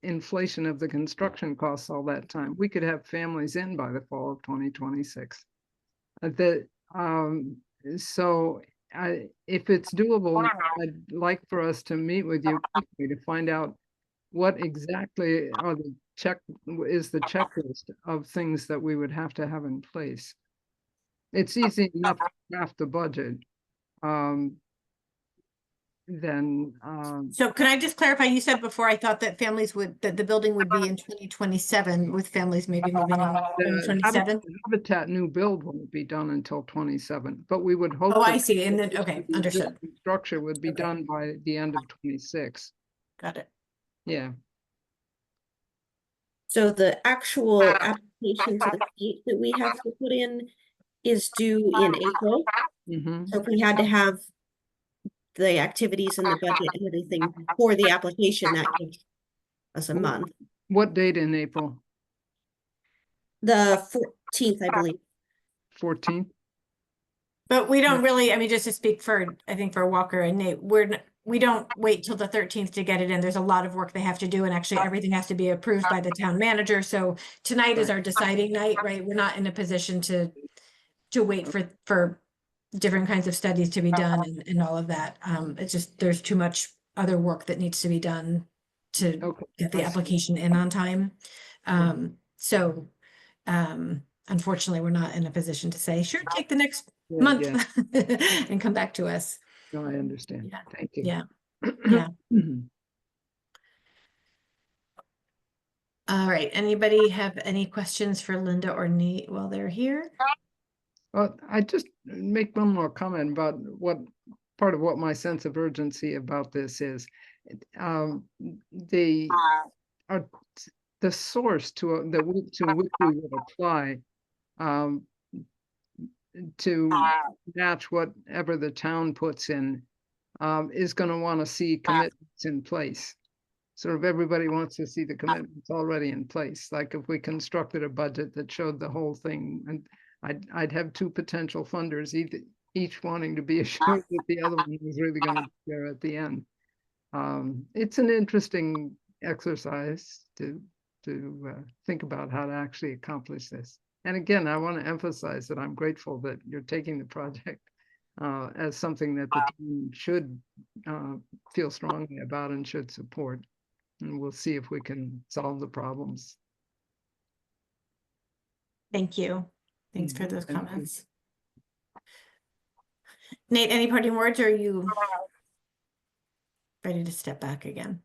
inflation of the construction costs all that time. We could have families in by the fall of 2026. So if it's doable, I'd like for us to meet with you quickly to find out what exactly are the checklist of things that we would have to have in place. It's easy enough to draft the budget. So could I just clarify, you said before, I thought that that the building would be in 2027 with families maybe moving in the 2027? Habitat new build won't be done until 27, but we would hope. Oh, I that see. And then, okay, the understood. Structure would be Okay. done by the end of 26. Got it. Yeah. So the actual application to the state that we have to put in is due in April. Mm-hmm. So if we had to have the activities and the budget and everything for the application, that gives us a month. What date in April? The 14th, I believe. 14th? But we don't really, I mean, just to speak for, I think for Walker and Nate, we don't wait till the 13th to get it in. There's a lot of work they have to do, and actually everything has to be approved by the town manager. So tonight is our deciding night, right? We're not in a position to wait for different kinds of studies to be done and all of that. It's just, there's too much other work that needs to be done to get the application in on time. So unfortunately, we're not in a position to say, sure, take the next month and come back to us. No, I understand. Yeah. Thank you. Yeah. Yeah. All right. Anybody have any questions for Linda or Nate while they're here? Well, I just make one more comment about part of what my sense of urgency about this is. The source to which we would apply to match whatever the town puts in is going to want to see commitments in place. Sort of everybody wants to see the commitments already in place. Like if we constructed a budget that showed the whole thing, and I'd have two potential funders, each wanting to be assured that the other one was really going to be there at the end. It's an interesting exercise to think about how to actually accomplish this. And again, I want to emphasize that I'm grateful that you're taking the project as something that the team should feel strongly about and should support. And we'll see if we can solve the problems. Thank you. Thanks for those Thank you. comments. Nate, any parting words, or are you ready to step back again?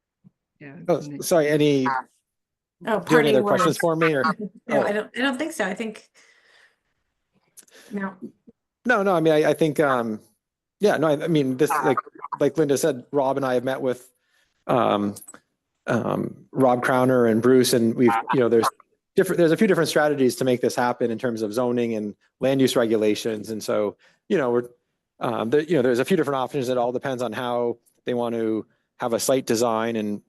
Yeah. Oh, sorry, Oh, do you have any parting other questions words. for me or? No, Oh. I don't think so. I think, no. No, I mean, I think, yeah, no, I mean, this, like Linda said, Rob and I have met with Rob Crowner and Bruce, and we've, there's a few different strategies to make this happen in terms of zoning and land use regulations. And so, we're, there's a few different options. It all depends on how they want to have a site design and,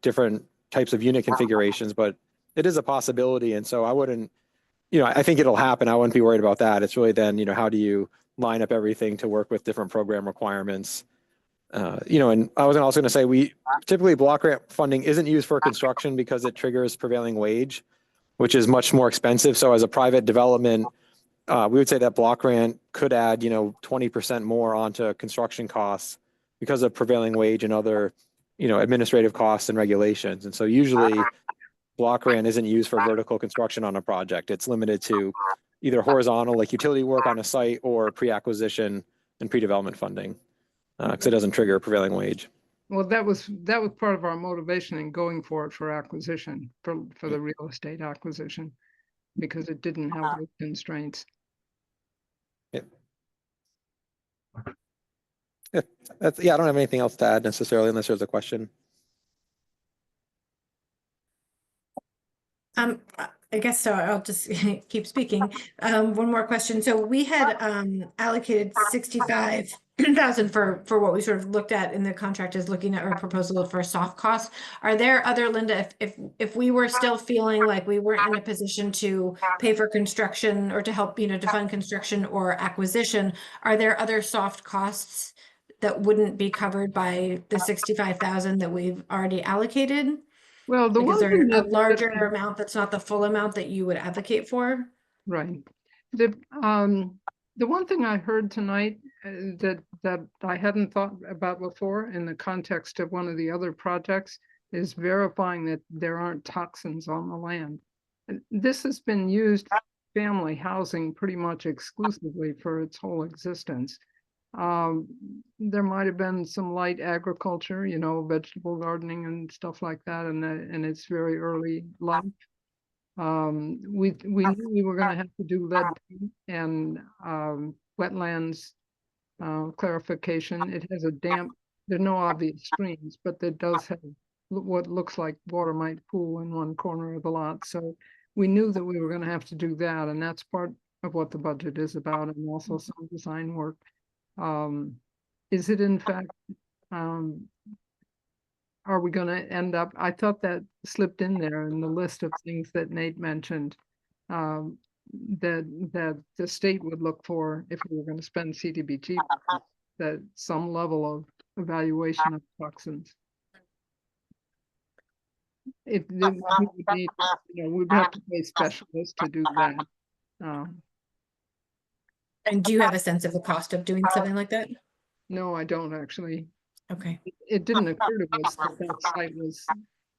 different types of unit configurations, but it is a possibility. And so I wouldn't, I think it'll happen. I wouldn't be worried about that. It's really then, how do you line up everything to work with different program requirements? And I was also going to say, we typically block grant funding isn't used for construction because it triggers prevailing wage, which is much more expensive. So as a private development, we would say that block grant could add, 20% more onto construction costs because of prevailing wage and other, administrative costs and regulations. And so usually block grant isn't used for vertical construction on a project. It's limited to either horizontal, like utility work on a site, or pre-acquisition and pre-development funding, because it doesn't trigger prevailing wage. Well, that was part of our motivation in going for it for acquisition, for the real estate acquisition, because it didn't have those constraints. Yep. Yeah, I don't have anything else to add necessarily, unless there's a question. I guess so. I'll just keep speaking. One more question. So we had allocated 65,000 for what we sort of looked at in the contract as looking at our proposal for soft costs. Are there other, Linda, if we were still feeling like we weren't in a position to pay for construction or to help, to fund construction or acquisition, are there other soft costs that wouldn't be covered by the 65,000 that we've already allocated? Well, the Like, is one there thing a that larger amount that's not the full amount that you would advocate for? right. The one thing I heard tonight, that I hadn't thought about before in the context of one of the other projects is verifying that there aren't toxins on the land. And this has been used family housing pretty much exclusively for its whole existence. There might have been some light agriculture, you know, vegetable gardening and stuff like that in its very early life. We knew we were going to have to do lead paint and wetlands clarification. It has a damp, there are no obvious streams, but it does have what looks like water might pool in one corner of the lot. So we knew that we were going to have to do that, and that's part of what the budget is about, and also some design work. Is it in fact, are we going to end up, I thought that slipped in there in the list of things that Nate mentioned, that the state would look for if we were going to spend CDBG, that some level of evaluation of toxins. If we would need, you know, we'd have to pay specialists to do that. And do you have a sense of the cost of doing something like that? No, I don't actually. Okay. It didn't occur to us that that site was,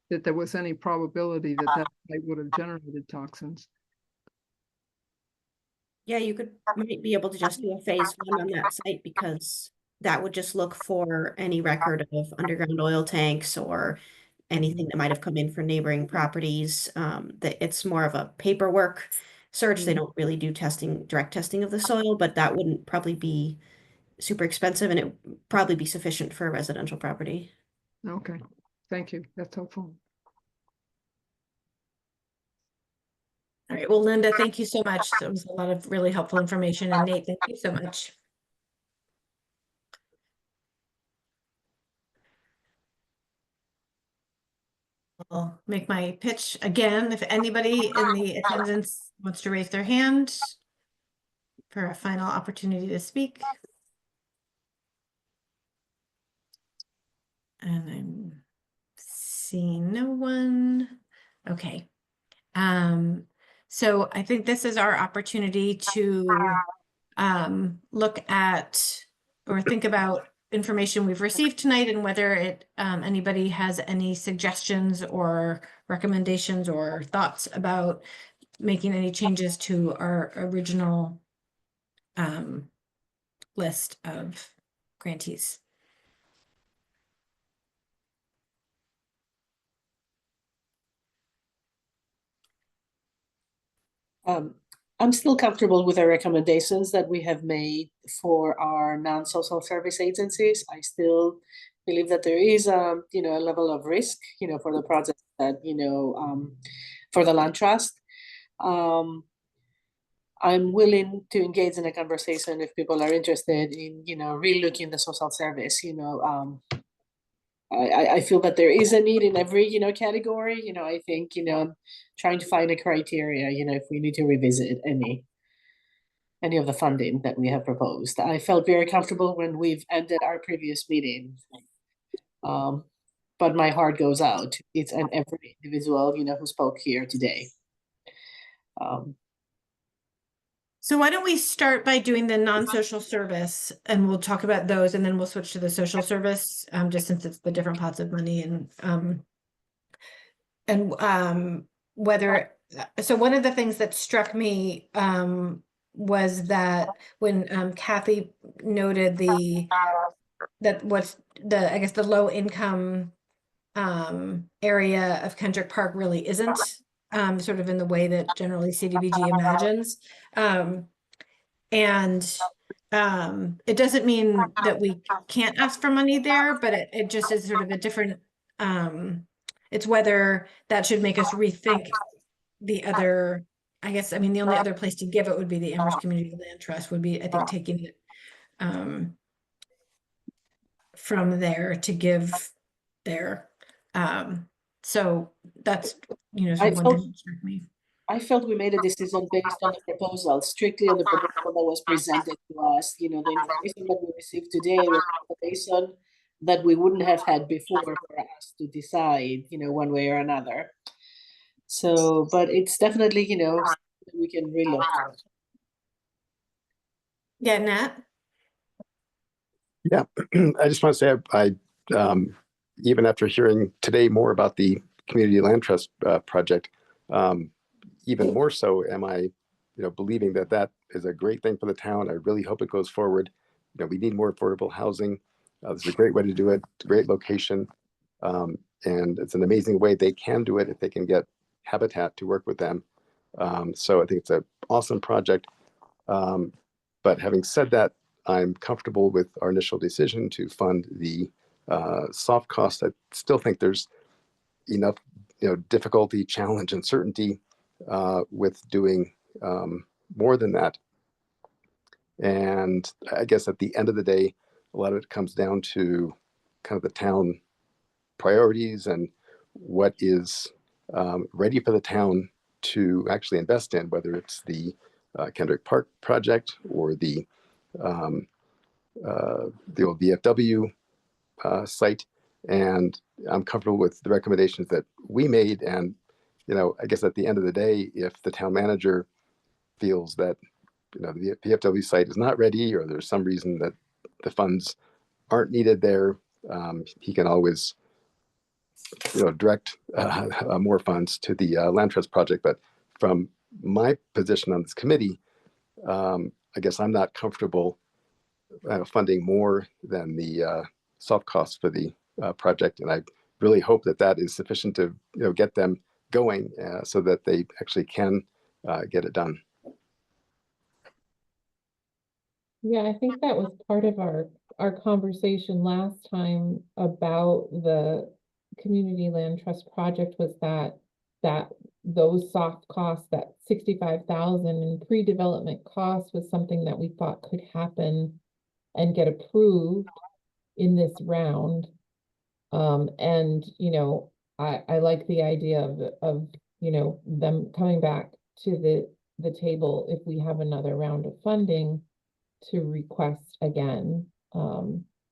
that there was any probability that that site would have generated toxins. Yeah, you might be able to just do a phase 1 on that site, because that would just look for any record of underground oil tanks or anything that might have come in for neighboring properties. That it's more of a paperwork search. They don't really do direct testing of the soil, but that wouldn't probably be super expensive, and it would probably be sufficient for a residential property. Okay, thank you. That's helpful. All right. Well, Linda, thank you so much. That was a lot of really helpful information. And Nate, thank you so much. I'll make my pitch again. If anybody in the attendance wants to raise their hand for a final opportunity to speak. And I'm seeing no one. Okay. So I think this is our opportunity to look at or think about information we've received tonight and whether it anybody has any suggestions or recommendations or thoughts about making any changes to our original list of grantees. I'm still comfortable with the recommendations that we have made for our non-social service agencies. I still believe that there is a level of risk, for the project that, for the land trust. I'm willing to engage in a conversation if people are interested in, relooking the social service, I feel that there is a need in every, category, I think, trying to find a criteria, if we need to revisit any of the funding that we have proposed. I felt very comfortable when we've ended our previous meeting. But my heart goes out to each and every individual, who spoke here today. So why don't we start by doing the non-social service, and we'll talk about those, and then we'll switch to the social service, just since it's the different pots of money and whether, so one of the things that struck me was that when Kathy noted that what's I guess the low income area of Kendrick Park really isn't sort of in the way that generally CDBG imagines. And it doesn't mean that we can't ask for money there, but it just is sort of a different, it's whether that should make us rethink the other, I guess, I mean, the only other place to give it would be the Amherst Community Land Trust would be, I think, taking it from there to give there. So that's, sort of one thing that struck me. I felt we made a decision based on the proposal, strictly on the proposal that was presented to us. The information that we received today was information that we wouldn't have had before for us to decide, one way or another. So, but it's definitely, we can relook. Yeah, Nat? Yeah, I just want to say even after hearing today more about the Community Land Trust project, even more so am I, believing that that is a great thing for the town. I really hope it goes forward. We need more affordable housing. This is a great way to do it. It's a great location. And it's an amazing way they can do it if they can get Habitat to work with them. So I think it's an awesome project. But having said that, I'm comfortable with our initial decision to fund the soft costs. I still think there's enough, difficulty, challenge, uncertainty with doing more than that. And I guess at the end of the day, a lot of it comes down to kind of the town priorities and what is ready for the town to actually invest in, whether it's the Kendrick Park project or the old VFW site. And I'm comfortable with the recommendations that we made. And, I guess at the end of the day, if the town manager feels that, the VFW site is not ready, or there's some reason that the funds aren't needed there, he can always, direct more funds to the land trust project. But from my position on this committee, I guess I'm not comfortable funding more than the soft costs for the project, and I really hope that that is sufficient to get them going so that they actually can get it done. Yeah, I think that was part of our conversation last time about the Community Land Trust project, was that those soft costs, that 65,000 in pre-development costs, was something that we thought could happen and get approved in this round. And I like the idea of them coming back to the table if we have another round of funding to request again,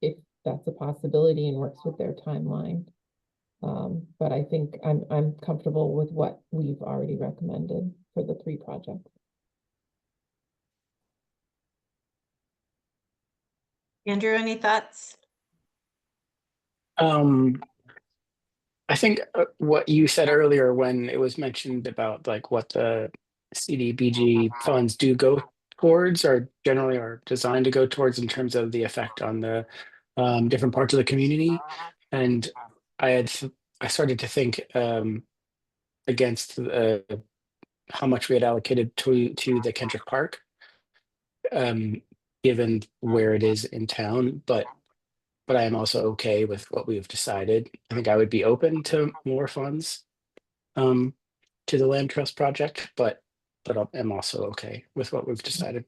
if that's a possibility and works with their timeline. But I think I'm comfortable with what we've already recommended for the 3 projects. Andrew, any thoughts? I think what you said earlier when it was mentioned about like what the CDBG funds do go towards, or generally are designed to go towards, in terms of the effect on the different parts of the community. And I started to think against how much we had allocated to the Kendrick Park, given where it is in town, but I am also okay with what we've decided. I think I would be open to more funds to the land trust project, but I'm also okay with what we've decided.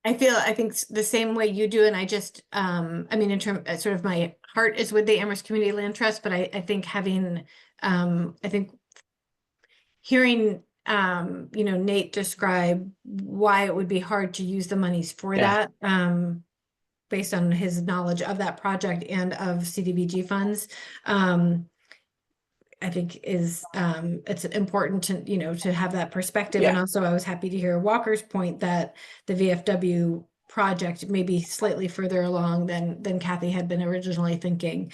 I think the same way you do, and I just, I mean, in terms, sort of my heart is with the Amherst Community Land Trust, but I think having, I think hearing, Nate describe why it would be hard to use the monies for Yeah. that, based on his knowledge of that project and of CDBG funds, I think is, it's important to, to have that perspective. And Yeah. also I was happy to hear Walker's point that the VFW project may be slightly further along than Kathy had been originally thinking.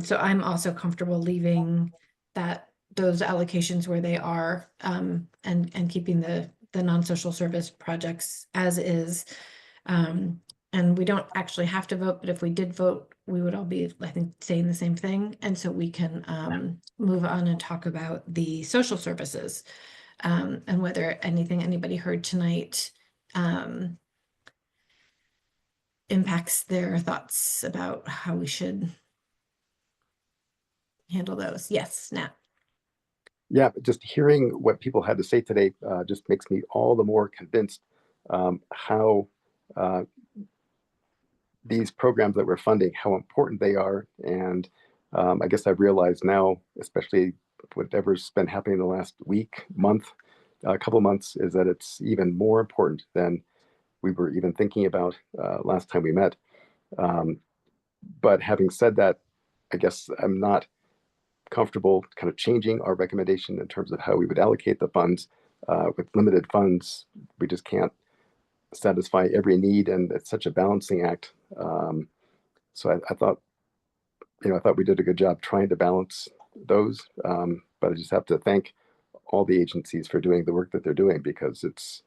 So I'm also comfortable leaving those allocations where they are, and keeping the non-social service projects as is. And we don't actually have to vote, but if we did vote, we would all be, I think, saying the same thing. And so we can move on and talk about the social services, and whether anybody heard tonight impacts their thoughts about how we should handle those. Yes, Nat. Yeah, but just hearing what people had to say today just makes me all the more convinced how these programs that we're funding, how important they are. And I guess I've realized now, especially whatever's been happening the last week, month, a couple months, is that it's even more important than we were even thinking about last time we met. But having said that, I guess I'm not comfortable kind of changing our recommendation in terms of how we would allocate the funds. With limited funds, we just can't satisfy every need, and it's such a balancing act. So I thought, I thought we did a good job trying to balance those. But I just have to thank all the agencies for doing the work that they're doing, because it's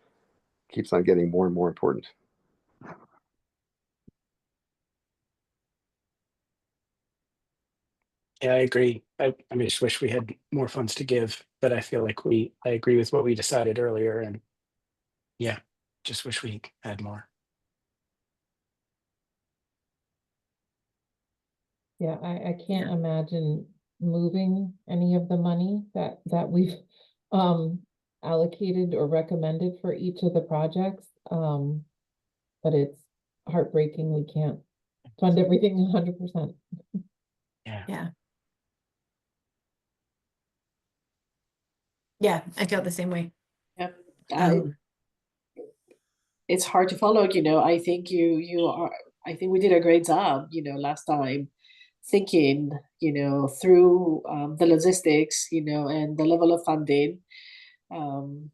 keeps on getting more and more important. Yeah, I agree. I just wish we had more funds to give, but I feel like I agree with what we decided earlier, and yeah, just wish we had more. Yeah, I can't imagine moving any of the money that we've allocated or recommended for each of the projects. But it's heartbreaking we can't fund everything 100%. Yeah. Yeah. Yeah, I feel the same way. Yep. Um, It's hard to follow, I think I think we did a great job, last time, thinking, through the logistics, and the level of funding, um,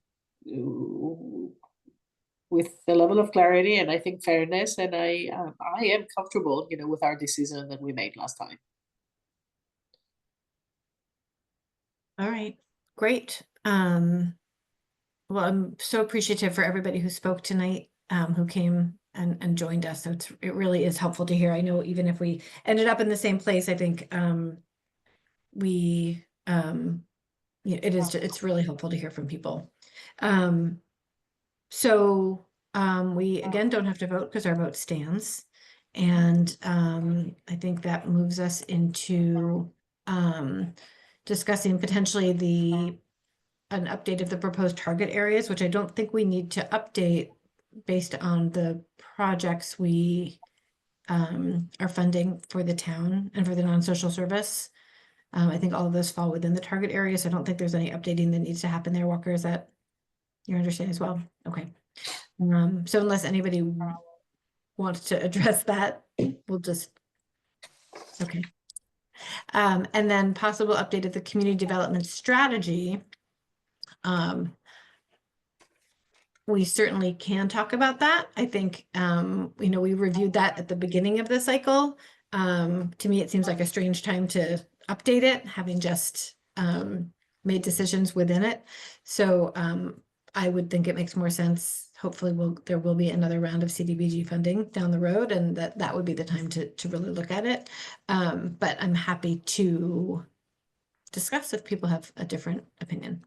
with the level of clarity and I think fairness, and I am comfortable, with our decision that we made last time. all right, great. Well, I'm so appreciative for everybody who spoke tonight, who came and joined us. So it really is helpful to hear. I know even if we ended up in the same place, I think we it's really helpful to hear from people. So we again don't have to vote because our vote stands. And I think that moves us into discussing potentially an update of the proposed target areas, which I don't think we need to update based on the projects we are funding for the town and for the non-social service. I think all of those fall within the target area, so I don't think there's any updating that needs to happen there. Walker, is that your understanding as well? Okay. So unless anybody wants to address that, we'll just, okay. And then possible update of the community development strategy. We certainly can talk about that. I think, we reviewed that at the beginning of the cycle. To me, it seems like a strange time to update it, having just made decisions within it. So I would think it makes more sense. Hopefully there will be another round of CDBG funding down the road, and that would be the time to really look at it. But I'm happy to discuss if people have a different opinion.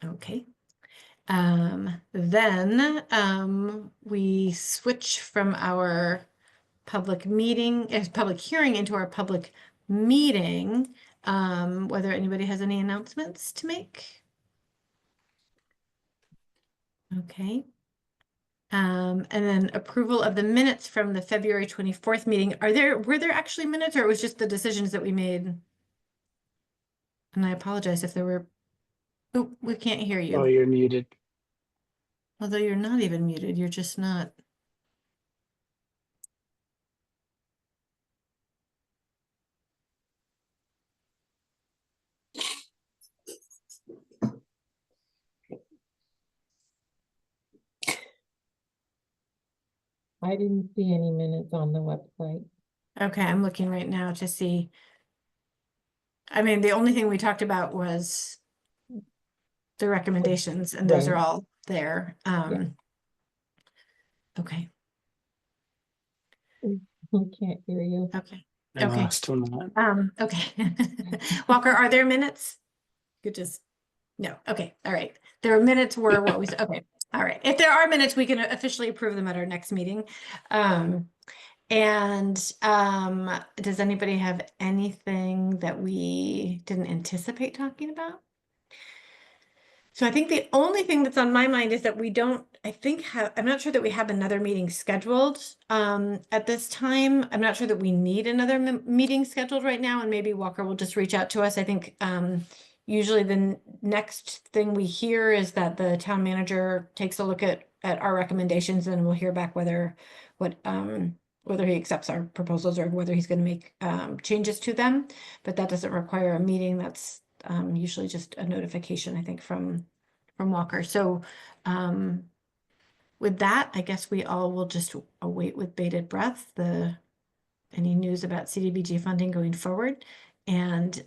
Okay. Then we switch from our public hearing into our public meeting. Whether anybody has any announcements to make? Okay. And then approval of the minutes from the February 24th meeting. Were there actually minutes, or it was just the decisions that we made? And I apologize if there were. Oh, we can't hear you. Oh, you're muted. Although you're not even muted, you're just not. I didn't see any minutes on the website. Okay, I'm looking right now to see. I mean, the only thing we talked about was the recommendations, and those are Right. all there. Okay, We can't hear you. okay, I okay. lost on that. Okay. Walker, are there minutes? Could just, no, okay, all right. There are minutes were what we said, okay, all right. If there are minutes, we can officially approve them at our next meeting. Does anybody have anything that we didn't anticipate talking about? So I think the only thing that's on my mind is that we don't, I'm not sure that we have another meeting scheduled at this time. I'm not sure that we need another meeting scheduled right now, and maybe Walker will just reach out to us. I think usually the next thing we hear is that the town manager takes a look at our recommendations, and we'll hear back whether he accepts our proposals or whether he's going to make changes to them. But that doesn't require a meeting. That's usually just a notification, I think, from from Walker. So with that, I guess we all will just await with bated breath any news about CDBG funding going forward. And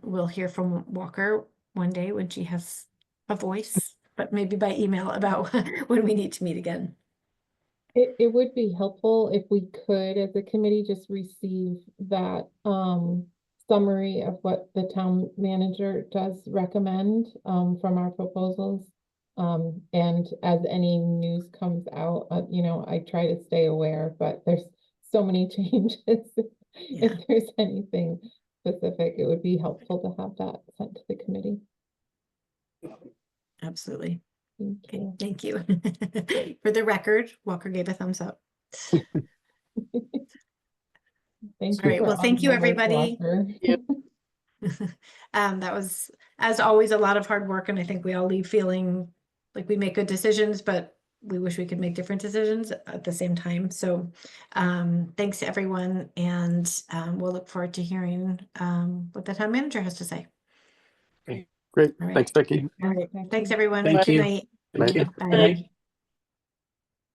we'll hear from Walker one day when she has a voice, but maybe by email about when we need to meet again. It would be helpful if we could, as a committee, just receive that summary of what the town manager does recommend from our proposals. And as any news comes out, you know, I try to stay aware, but there's so many changes. Yeah. If there's anything specific, it would be helpful to have that sent to the committee. Absolutely. Thank Okay, you. thank you. For the record, Walker gave a thumbs up. Thank All you right, for well, all thank you, your work, everybody. Walker. That was, as always, a lot of hard work, and I think we all leave feeling like we make good decisions, but we wish we could make different decisions at the same time. So thanks to everyone, and we'll look forward to hearing what the town manager has to say. Great. All right. Thanks, Becky. All right. Thanks, everyone. Thank Good you. night. Good night. Thank you. Bye. Good night.